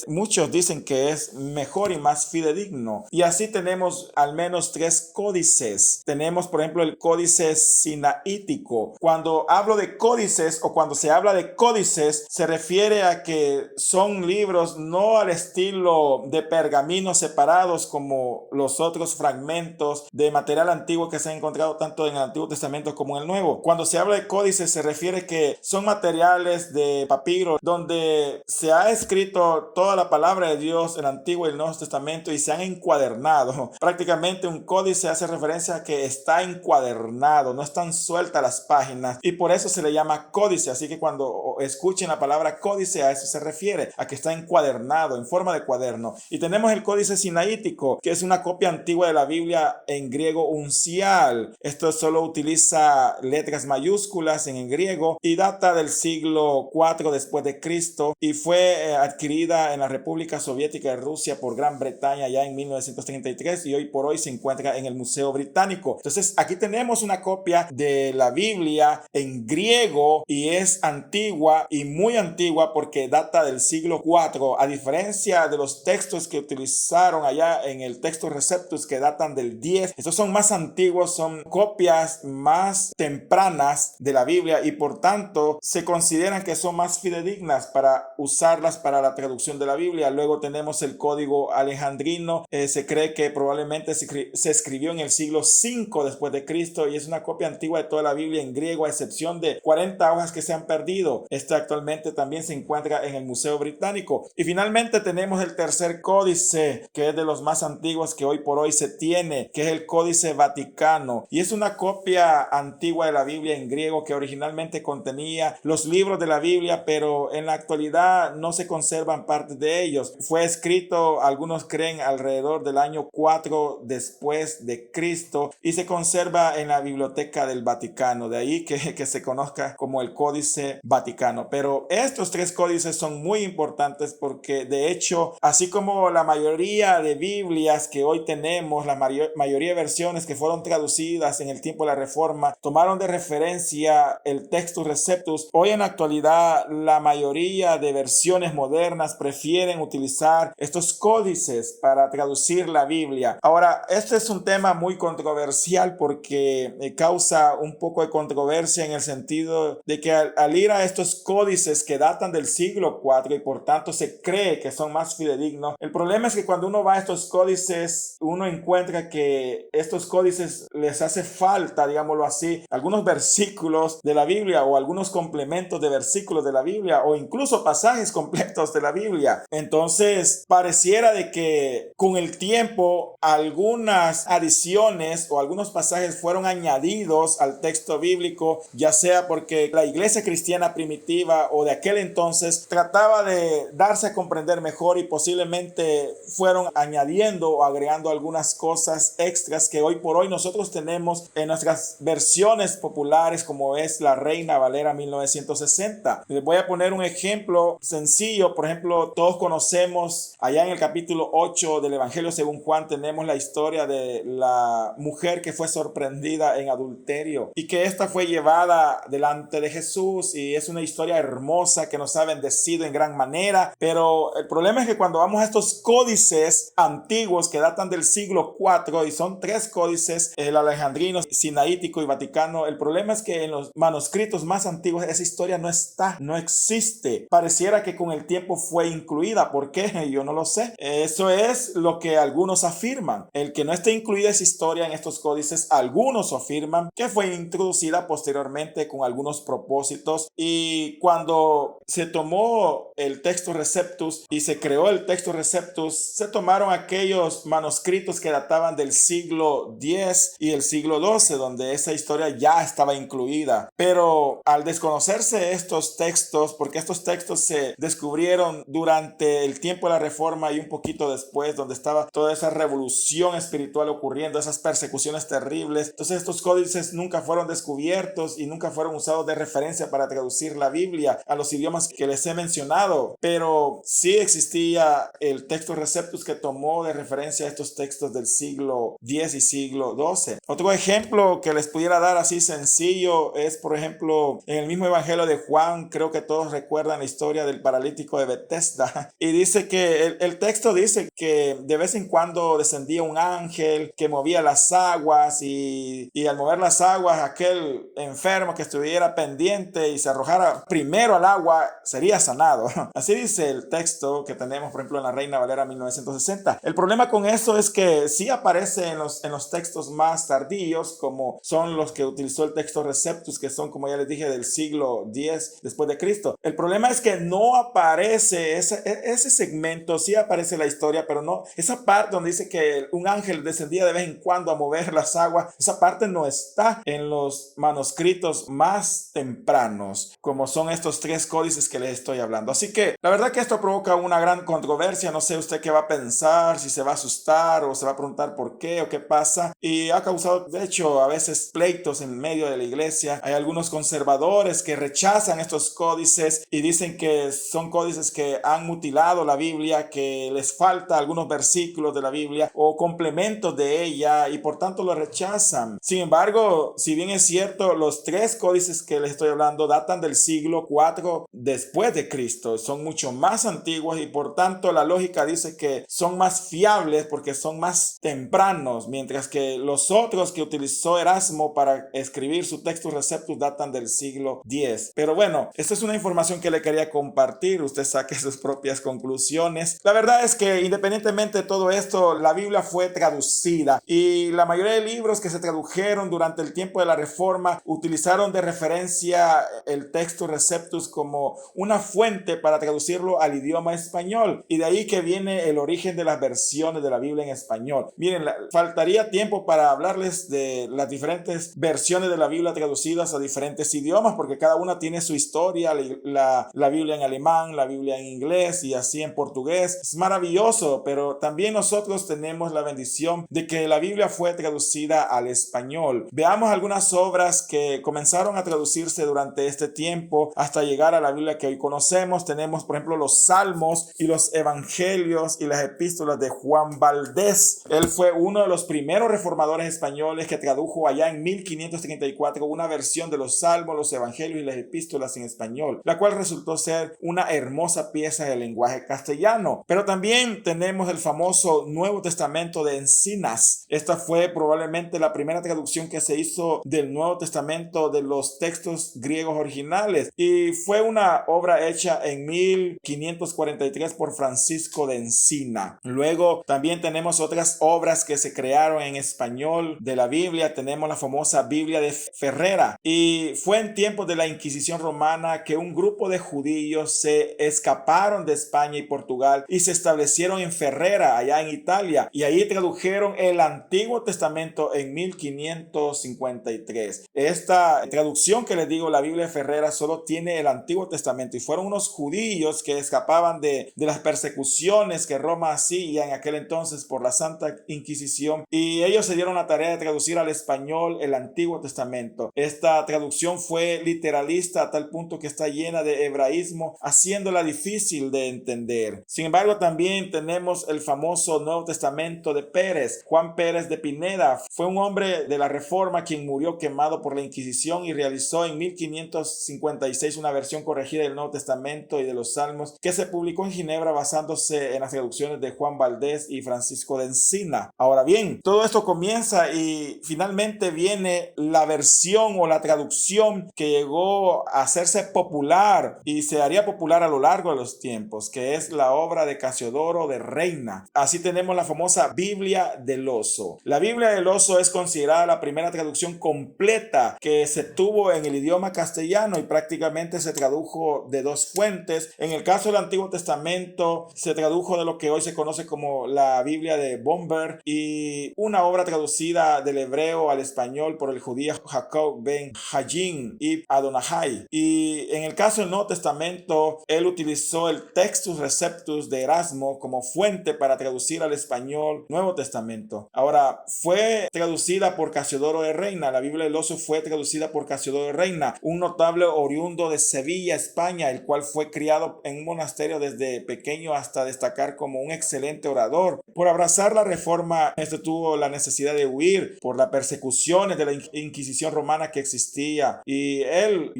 muchos dicen que es mejor y más fidedigno. Y así tenemos al menos 3 códices. Tenemos, por ejemplo, el códice sinaítico. Cuando hablo de códices, o cuando se habla de códices, se refiere a que son libros no al estilo de pergaminos separados como los otros fragmentos de material antiguo que se han encontrado tanto en el Antiguo Testamento como en el Nuevo. Cuando se habla de códices, se refiere que son materiales de papiro donde se ha escrito toda la palabra de Dios, el Antiguo y el Nuevo Testamento, y se han encuadernado. Prácticamente un códice hace referencia a que está encuadernado, no están sueltas las páginas, y por eso se le llama códice. Así que cuando escuchen la palabra códice, a eso se refiere, a que está encuadernado en forma de cuaderno. Y tenemos el códice sinaítico, que es una copia antigua de la Biblia en griego uncial. Esto solo utiliza letras mayúsculas en griego y data del siglo IV después de Cristo, y fue adquirida en la República Soviética de Rusia por Gran Bretaña ya en 1933, y hoy por hoy se encuentra en el Museo Británico. Entonces aquí tenemos una copia de la Biblia en griego, y es antigua, y muy antigua, porque data del siglo IV, a diferencia de los textos que utilizaron allá en el Textus Receptus, que datan del X. Estos son más antiguos, son copias más tempranas de la Biblia, y por tanto se consideran que son más fidedignas para usarlas para la traducción de la Biblia. Luego tenemos el Código Alejandrino. Se cree que probablemente se escribió en el siglo V después de Cristo, y es una copia antigua de toda la Biblia en griego, a excepción de 40 hojas que se han perdido. Esta actualmente también se encuentra en el Museo Británico. Y finalmente tenemos el tercer códice, que es de los más antiguos que hoy por hoy se tiene, que es el Códice Vaticano, y es una copia antigua de la Biblia en griego que originalmente contenía los libros de la Biblia, pero en la actualidad no se conservan partes de ellos. Fue escrito, algunos creen, alrededor del año 4 después de Cristo, y se conserva en la Biblioteca del Vaticano. De ahí que se conozca como el Códice Vaticano. Pero estos 3 códices son muy importantes, porque de hecho, así como la mayoría de Biblias que hoy tenemos, la mayoría de versiones que fueron traducidas en el tiempo de la Reforma, tomaron de referencia el Textus Receptus, hoy en la actualidad la mayoría de versiones modernas prefieren utilizar estos códices para traducir la Biblia. Ahora, este es un tema muy controversial, porque causa un poco de controversia en el sentido de que al ir a estos códices que datan del siglo IV y por tanto se cree que son más fidedignos, el problema es que cuando uno va a estos códices, uno encuentra que estos códices les hace falta, digámoslo así, algunos versículos de la Biblia, o algunos complementos de versículos de la Biblia, o incluso pasajes completos de la Biblia. Entonces pareciera de que con el tiempo algunas adiciones o algunos pasajes fueron añadidos al texto bíblico, ya sea porque la iglesia cristiana primitiva o de aquel entonces trataba de darse a comprender mejor y posiblemente fueron añadiendo o agregando algunas cosas extras que hoy por hoy nosotros tenemos en nuestras versiones populares, como es la Reina Valera 1960. Les voy a poner un ejemplo sencillo. Por ejemplo, todos conocemos allá en el capítulo 8 del Evangelio según Juan, tenemos la historia de la mujer que fue sorprendida en adulterio y que esta fue llevada delante de Jesús, y es una historia hermosa que nos ha bendecido en gran manera. Pero el problema es que cuando vamos a estos códices antiguos que datan del siglo IV, y son 3 códices, el alejandrino, sinaítico y vaticano, el problema es que en los manuscritos más antiguos esa historia no está, no existe. Pareciera que con el tiempo fue incluida. ¿Por qué? Yo no lo sé. Eso es lo que algunos afirman. El que no esté incluida esa historia en estos códices, algunos afirman que fue introducida posteriormente con algunos propósitos, y cuando se tomó el Textus Receptus y se creó el Textus Receptus, se tomaron aquellos manuscritos que databan del siglo X y el siglo XII, donde esa historia ya estaba incluida. Pero al desconocerse estos textos, porque estos textos se descubrieron durante el tiempo de la Reforma y un poquito después, donde estaba toda esa revolución espiritual ocurriendo, esas persecuciones terribles, entonces estos códices nunca fueron descubiertos y nunca fueron usados de referencia para traducir la Biblia a los idiomas que les he mencionado. Pero sí existía el Textus Receptus que tomó de referencia estos textos del siglo X y siglo XII. Otro ejemplo que les pudiera dar así sencillo es, por ejemplo, en el mismo Evangelio de Juan, creo que todos recuerdan la historia del paralítico de Bethesda, y dice que el texto dice que de vez en cuando descendía un ángel que movía las aguas, y al mover las aguas aquel enfermo que estuviera pendiente y se arrojara primero al agua sería sanado. Así dice el texto que tenemos, por ejemplo, en la Reina Valera 1960. El problema con eso es que sí aparece en los textos más tardíos, como son los que utilizó el Textus Receptus, que son, como ya les dije, del siglo X después de Cristo. El problema es que no aparece ese segmento. Sí aparece la historia, pero no esa parte donde dice que un ángel descendía de vez en cuando a mover las aguas. Esa parte no está en los manuscritos más tempranos, como son estos 3 códices que les estoy hablando. Así que la verdad que esto provoca una gran controversia. No sé usted qué va a pensar, si se va a asustar o se va a preguntar por qué o qué pasa, y ha causado de hecho a veces pleitos en medio de la iglesia. Hay algunos conservadores que rechazan estos códices y dicen que son códices que han mutilado la Biblia, que les falta algunos versículos de la Biblia o complementos de ella, y por tanto lo rechazan. Sin embargo, si bien es cierto, los 3 códices que les estoy hablando datan del siglo IV después de Cristo, son mucho más antiguos, y por tanto la lógica dice que son más fiables porque son más tempranos, mientras que los otros que utilizó Erasmo para escribir su Textus Receptus datan del siglo X. Pero bueno, esta es una información que le quería compartir. Usted saque sus propias conclusiones. La verdad es que independientemente de todo esto, la Biblia fue traducida, y la mayoría de libros que se tradujeron durante el tiempo de la Reforma utilizaron de referencia el Textus Receptus como una fuente para traducirlo al idioma español, y de ahí que viene el origen de las versiones de la Biblia en español. Miren, faltaría tiempo para hablarles de las diferentes versiones de la Biblia traducidas a diferentes idiomas, porque cada una tiene su historia. La Biblia en alemán, la Biblia en inglés y así en portugués. Es maravilloso, pero también nosotros tenemos la bendición de que la Biblia fue traducida al español. Veamos algunas obras que comenzaron a traducirse durante este tiempo hasta llegar a la Biblia que hoy conocemos. Tenemos, por ejemplo, los Salmos y los Evangelios y las epístolas de Juan Valdés. Él fue uno de los primeros reformadores españoles que tradujo allá en 1534 una versión de los Salmos, los Evangelios y las epístolas en español, la cual resultó ser una hermosa pieza de lenguaje castellano. Pero también tenemos el famoso Nuevo Testamento de Encinas. Esta fue probablemente la primera traducción que se hizo del Nuevo Testamento de los textos griegos originales, y fue una obra hecha en 1543 por Francisco de Encina. Luego también tenemos otras obras que se crearon en español de la Biblia. Tenemos la famosa Biblia de Ferrera, y fue en tiempos de la Inquisición romana que un grupo de judíos se escaparon de España y Portugal y se establecieron en Ferrera, allá en Italia, y ahí tradujeron el Antiguo Testamento en 1553. Esta esta traducción que les digo, la Biblia Ferrera, solo tiene el Antiguo Testamento y fueron unos judíos que escapaban de las persecuciones que Roma hacía en aquel entonces por la Santa Inquisición, y ellos se dieron la tarea de traducir al español el Antiguo Testamento. Esta traducción fue literalista a tal punto que está llena de hebraísmo, haciéndola difícil de entender. Sin embargo, también tenemos el famoso Nuevo Testamento de Pérez. Juan Pérez de Pineda fue un hombre de la Reforma quien murió quemado por la Inquisición y realizó en 1556 una versión corregida del Nuevo Testamento y de los Salmos que se publicó en Ginebra basándose en las traducciones de Juan Valdés y Francisco de Encina. Ahora bien, todo esto comienza y finalmente viene la versión o la traducción que llegó a hacerse popular y se haría popular a lo largo de los tiempos, que es la obra de Casiodoro de Reina. Así tenemos la famosa Biblia del Oso. La Biblia del Oso es considerada la primera traducción completa que se tuvo en el idioma castellano y prácticamente se tradujo de dos fuentes. En el caso del Antiguo Testamento se tradujo de lo que hoy se conoce como la Biblia de Bomber y una obra traducida del hebreo al español por el judío Jacob ben Hajin y Adonahai. Y en el caso del Nuevo Testamento, él utilizó el Textus Receptus de Erasmo como fuente para traducir al español Nuevo Testamento. Ahora, fue traducida por Casiodoro de Reina. La Biblia del Oso fue traducida por Casiodoro de Reina, un notable oriundo de Sevilla, España, el cual fue criado en un monasterio desde pequeño hasta destacar como un excelente orador. Por abrazar la reforma, tuvo la necesidad de huir por las persecuciones de la Inquisición romana que existía, y él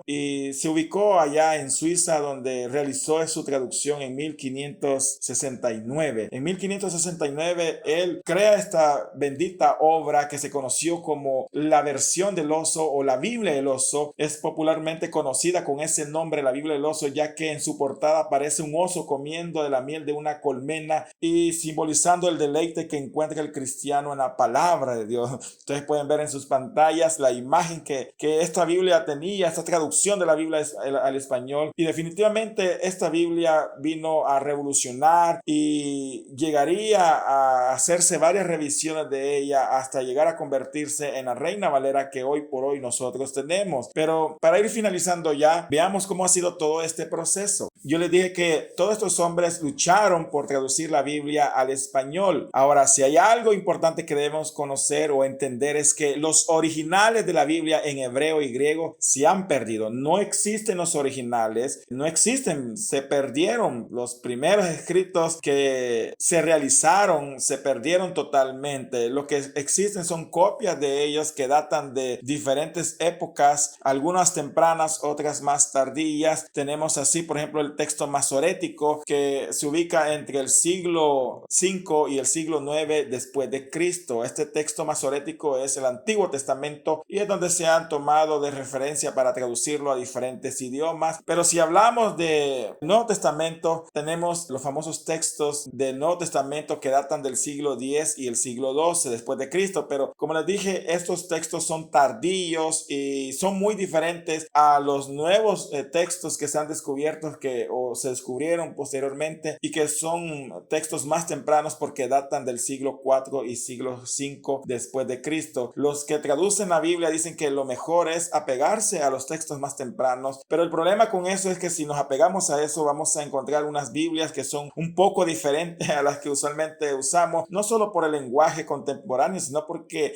y se ubicó allá en Suiza, donde realizó su traducción en 1569. En 1569 él crea esta bendita obra que se conoció como la versión del oso o la Biblia del Oso. Es popularmente conocida con ese nombre, la Biblia del Oso, ya que en su portada aparece un oso comiendo de la miel de una colmena y simbolizando el deleite que encuentra el cristiano en la palabra de Dios. Ustedes pueden ver en sus pantallas la imagen que esta Biblia tenía, esta traducción de la Biblia al español, y definitivamente esta Biblia vino a revolucionar y llegaría a hacerse varias revisiones de ella hasta llegar a convertirse en la Reina Valera que hoy por hoy nosotros tenemos. Pero para ir finalizando ya, veamos cómo ha sido todo este proceso. Yo les dije que todos estos hombres lucharon por traducir la Biblia al español. Ahora, si hay algo importante que debemos conocer o entender, es que los originales de la Biblia en hebreo y griego se han perdido. No existen los originales, no existen, se perdieron. Los primeros escritos que se realizaron se perdieron totalmente. Lo que existen son copias de ellos que datan de diferentes épocas, algunas tempranas, otras más tardías. Tenemos así, por ejemplo, el texto masorético que se ubica entre el siglo V y el siglo IX después de Cristo. Este texto masorético es el Antiguo Testamento y es donde se han tomado de referencia para traducirlo a diferentes idiomas. Pero si hablamos de Nuevo Testamento, tenemos los famosos textos del Nuevo Testamento que datan del siglo X y el siglo XII después de Cristo. Pero como les dije, estos textos son tardíos y son muy diferentes a los nuevos textos que se han descubierto o se descubrieron posteriormente y que son textos más tempranos porque datan del siglo IV y siglo V después de Cristo. Los que traducen la Biblia dicen que lo mejor es apegarse a los textos más tempranos, pero el problema con eso es que si nos apegamos a eso vamos a encontrar unas Biblias que son un poco diferentes a las que usualmente usamos, no solo por el lenguaje contemporáneo, sino porque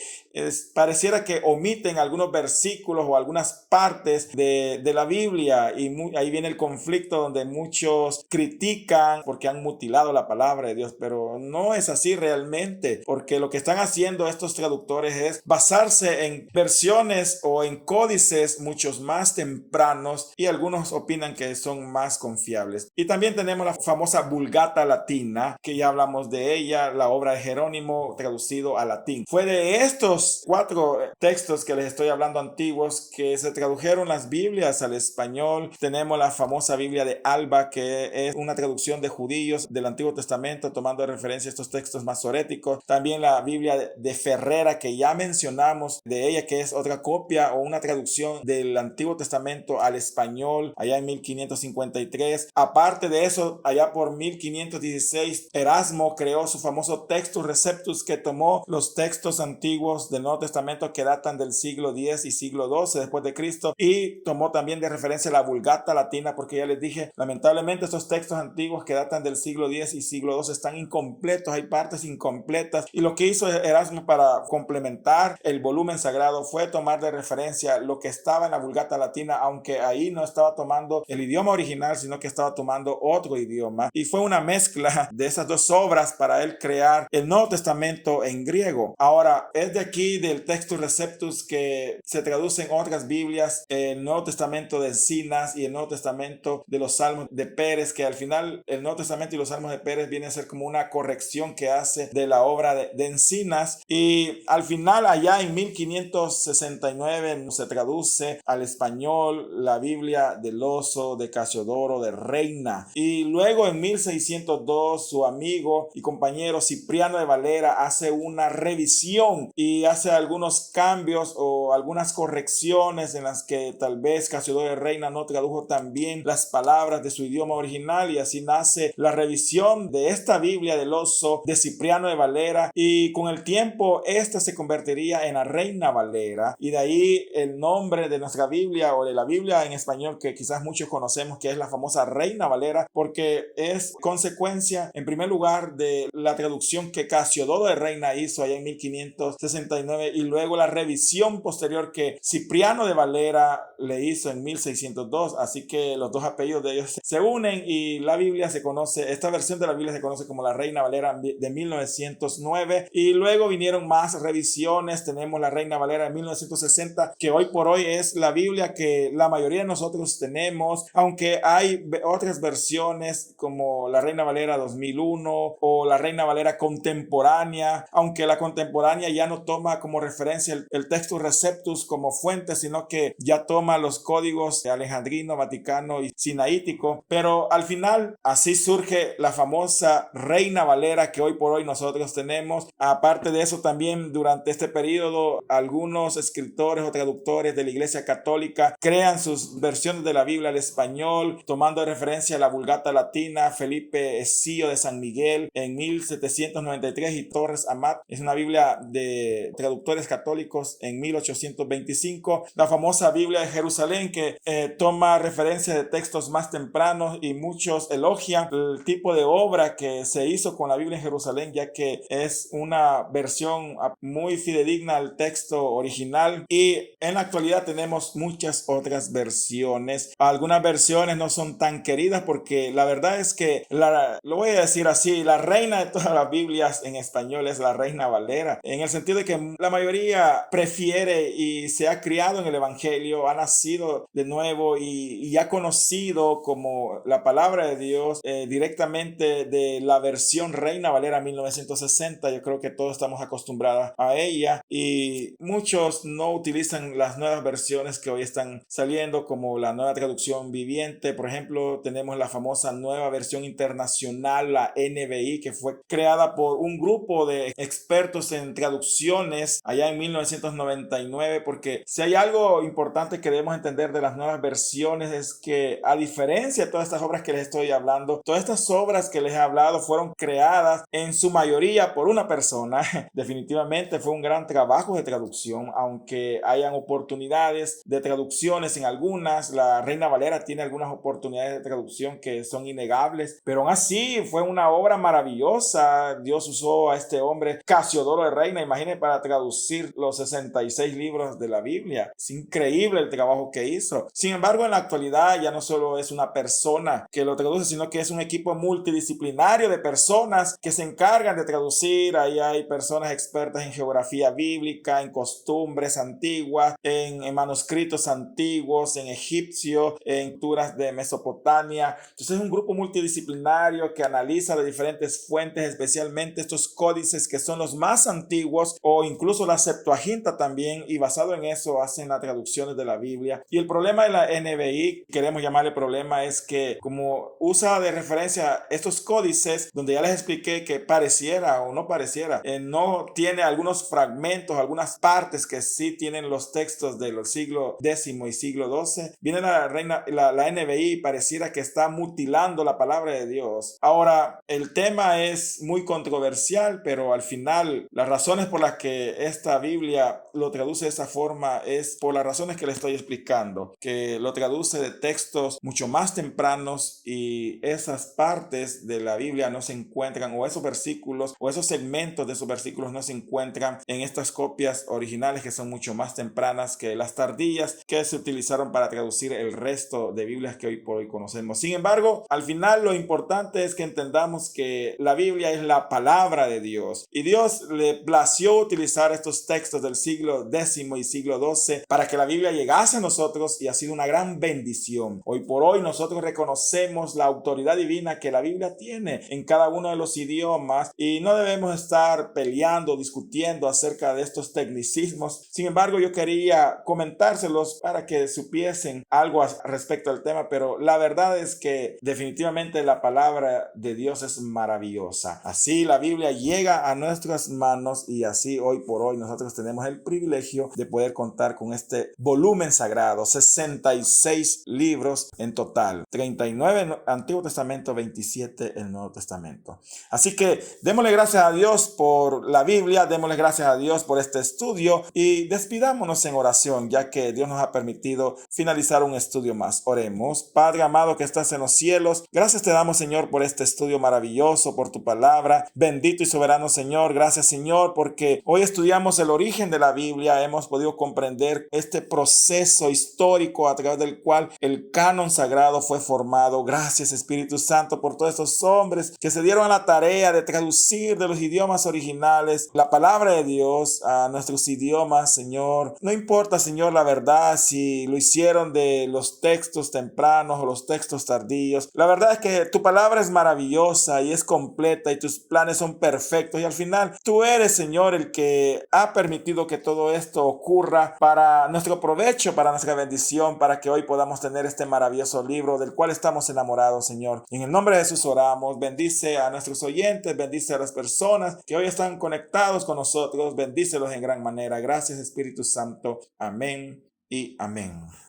pareciera que omiten algunos versículos o algunas partes de la Biblia, y ahí viene el conflicto donde muchos critican porque han mutilado la palabra de Dios, pero no es así realmente, porque lo que están haciendo estos traductores es basarse en versiones o en códices muchos más tempranos, y algunos opinan que son más confiables. Y también tenemos la famosa Vulgata Latina, que ya hablamos de ella, la obra de Jerónimo traducido al latín. Fue de estos 4 textos que les estoy hablando antiguos que se tradujeron las Biblias al español. Tenemos la famosa Biblia de Alba, que es una traducción de judíos del Antiguo Testamento tomando de referencia estos textos masoréticos. También la Biblia de Ferrera, que ya mencionamos de ella, que es otra copia o una traducción del Antiguo Testamento al español allá en 1553. Aparte de eso, allá por 1516 Erasmo creó su famoso Textus Receptus, que tomó los textos antiguos del Nuevo Testamento que datan del siglo X X y siglo XII después de Cristo, y tomó también de referencia la Vulgata latina, porque ya les dije, lamentablemente estos textos antiguos que datan del siglo X y siglo XII están incompletos, hay partes incompletas, y lo que hizo Erasmo para complementar el volumen sagrado fue tomar de referencia lo que estaba en la Vulgata latina, aunque ahí no estaba tomando el idioma original, sino que estaba tomando otro idioma, y fue una mezcla de esas dos obras para él crear el Nuevo Testamento en griego. Ahora, es de aquí del Textus Receptus que se traducen otras Biblias, el Nuevo Testamento de Encinas y el Nuevo Testamento de los Salmos de Pérez, que al final el Nuevo Testamento y los Salmos de Pérez vienen a ser como una corrección que hace de la obra de Encinas, y al final allá en 1569 se traduce al español la Biblia del Oso, de Casiodoro, de Reina, y luego en 1602 su amigo y compañero Cipriano de Valera hace una revisión y hace algunos cambios o algunas correcciones en las que tal vez Casiodoro de Reina no tradujo tan bien las palabras de su idioma original, y así nace la revisión de esta Biblia del Oso de Cipriano de Valera, y con el tiempo esta se convertiría en la Reina Valera, y de ahí el nombre de nuestra Biblia o de la Biblia en español que quizás muchos conocemos, que es la famosa Reina Valera, porque es consecuencia en primer lugar de la traducción que Casiodoro de Reina hizo allá en 1569 y luego la revisión posterior que Cipriano de Valera le hizo en 1602, así que los dos apellidos de ellos se unen y la Biblia se conoce, esta versión de la Biblia se conoce como la Reina Valera de 1909, y luego vinieron más revisiones. Tenemos la Reina Valera de 1960, que hoy por hoy es la Biblia que la mayoría de nosotros tenemos, aunque hay otras versiones como la Reina Valera 2001 o la Reina Valera contemporánea, aunque la contemporánea ya no toma como referencia el Textus Receptus como fuente, sino que ya toma los códigos alejandrino, vaticano y sinaítico, pero al final así surge la famosa Reina Valera que hoy por hoy nosotros tenemos. Aparte de eso, también durante este periodo algunos escritores o traductores de la Iglesia Católica crean sus versiones de la Biblia al español, tomando de referencia a la Vulgata latina. Felipe Escío de San Miguel en 1793 y Torres Amat es una Biblia de traductores católicos en 1825. La famosa Biblia de Jerusalén que toma referencia de textos más tempranos, y muchos elogian el tipo de obra que se hizo con la Biblia en Jerusalén, ya que es una versión muy fidedigna al texto original, y en la actualidad tenemos muchas otras versiones. Algunas versiones no son tan queridas porque la verdad es que lo voy a decir así, la reina de todas las Biblias en español es la Reina Valera, en el sentido de que la mayoría prefiere y se ha criado en el Evangelio, ha nacido de nuevo y ha conocido como la palabra de Dios directamente de la versión Reina Valera 1960. Yo creo que todos estamos acostumbrados a ella, y muchos no utilizan las nuevas versiones que hoy están saliendo, como la nueva traducción viviente. Por ejemplo, tenemos la famosa nueva versión internacional, la NBI, que fue creada por un grupo de expertos en traducciones allá en 1999, porque si hay algo importante que debemos entender de las nuevas versiones es que, a diferencia de todas estas obras que les estoy hablando, todas estas obras que les he hablado fueron creadas en su mayoría por una persona. Definitivamente fue un gran trabajo de traducción, aunque hayan oportunidades de traducciones en algunas. La Reina Valera tiene algunas oportunidades de traducción que son innegables, pero aún así fue una obra maravillosa. Dios usó a este hombre Casiodoro de Reina, imagínense, para traducir los 66 libros de la Biblia. Es increíble el trabajo que hizo. Sin embargo, en la actualidad ya no solo es una persona que lo traduce, sino que es un equipo multidisciplinario de personas que se encargan de traducir. Ahí hay personas expertas en geografía bíblica, en costumbres antiguas, en manuscritos antiguos, en egipcio, en culturas de Mesopotamia. Entonces es un grupo multidisciplinario que analiza de diferentes fuentes, especialmente estos códices que son los más antiguos, o incluso la Septuaginta también, y basado en eso hacen las traducciones de la Biblia. Y el problema de la NBI, queremos llamarle problema, es que como usa de referencia estos códices, donde ya les expliqué que pareciera o no pareciera, no tiene algunos fragmentos, algunas partes que sí tienen los textos del siglo X y siglo XII, viene la NBI y pareciera que está mutilando la palabra de Dios. Ahora, el tema es muy controversial, pero al final las razones por las que esta Biblia lo traduce de esa forma es por las razones que le estoy explicando, que lo traduce de textos mucho más tempranos y esas partes de la Biblia no se encuentran, o esos versículos o esos segmentos de esos versículos no se encuentran en estas copias originales que son mucho más tempranas que las tardías que se utilizaron para traducir el resto de Biblias que hoy por hoy conocemos. Sin embargo, al final lo importante es que entendamos que la Biblia es la palabra de Dios y Dios le plació utilizar estos textos del siglo X y siglo XII para que la Biblia llegase a nosotros, y ha sido una gran bendición. Hoy por hoy nosotros reconocemos la autoridad divina que la Biblia tiene en cada uno de los idiomas y no debemos estar peleando, discutiendo acerca de estos tecnicismos. Sin embargo, yo quería comentárselos para que supiesen algo respecto al tema, pero la verdad es que definitivamente la palabra de Dios es maravillosa. Así la Biblia llega a nuestras manos y así hoy por hoy nosotros tenemos el privilegio de poder contar con este volumen sagrado, 66 libros en total, 39 en el Antiguo Testamento, 27 en el Nuevo Testamento. Así que démosle gracias a Dios por la Biblia, démosle gracias a Dios por este estudio y despidámonos en oración, ya que Dios nos ha permitido finalizar un estudio más. Oremos. Padre amado que estás en los cielos, gracias te damos, Señor, por este estudio maravilloso, por tu palabra. Bendito y soberano Señor, gracias, Señor, porque hoy estudiamos el origen de la Biblia, hemos podido comprender este proceso histórico a través del cual el canon sagrado fue formado. Gracias, Espíritu Santo, por todos estos hombres que se dieron a la tarea de traducir de los idiomas originales la palabra de Dios a nuestros idiomas, Señor. No importa, Señor, la verdad, si lo hicieron de los textos tempranos o los textos tardíos. La verdad es que tu palabra es maravillosa y es completa y tus planes son perfectos, y al final tú eres, Señor, el que ha permitido que todo esto ocurra para nuestro provecho, para nuestra bendición, para que hoy podamos tener este maravilloso libro del cual estamos enamorados, Señor. En el nombre de Jesús oramos. Bendice a nuestros oyentes, bendice a las personas que hoy están conectados con nosotros, bendícelos en gran manera. Gracias, Espíritu Santo. Amén y amén.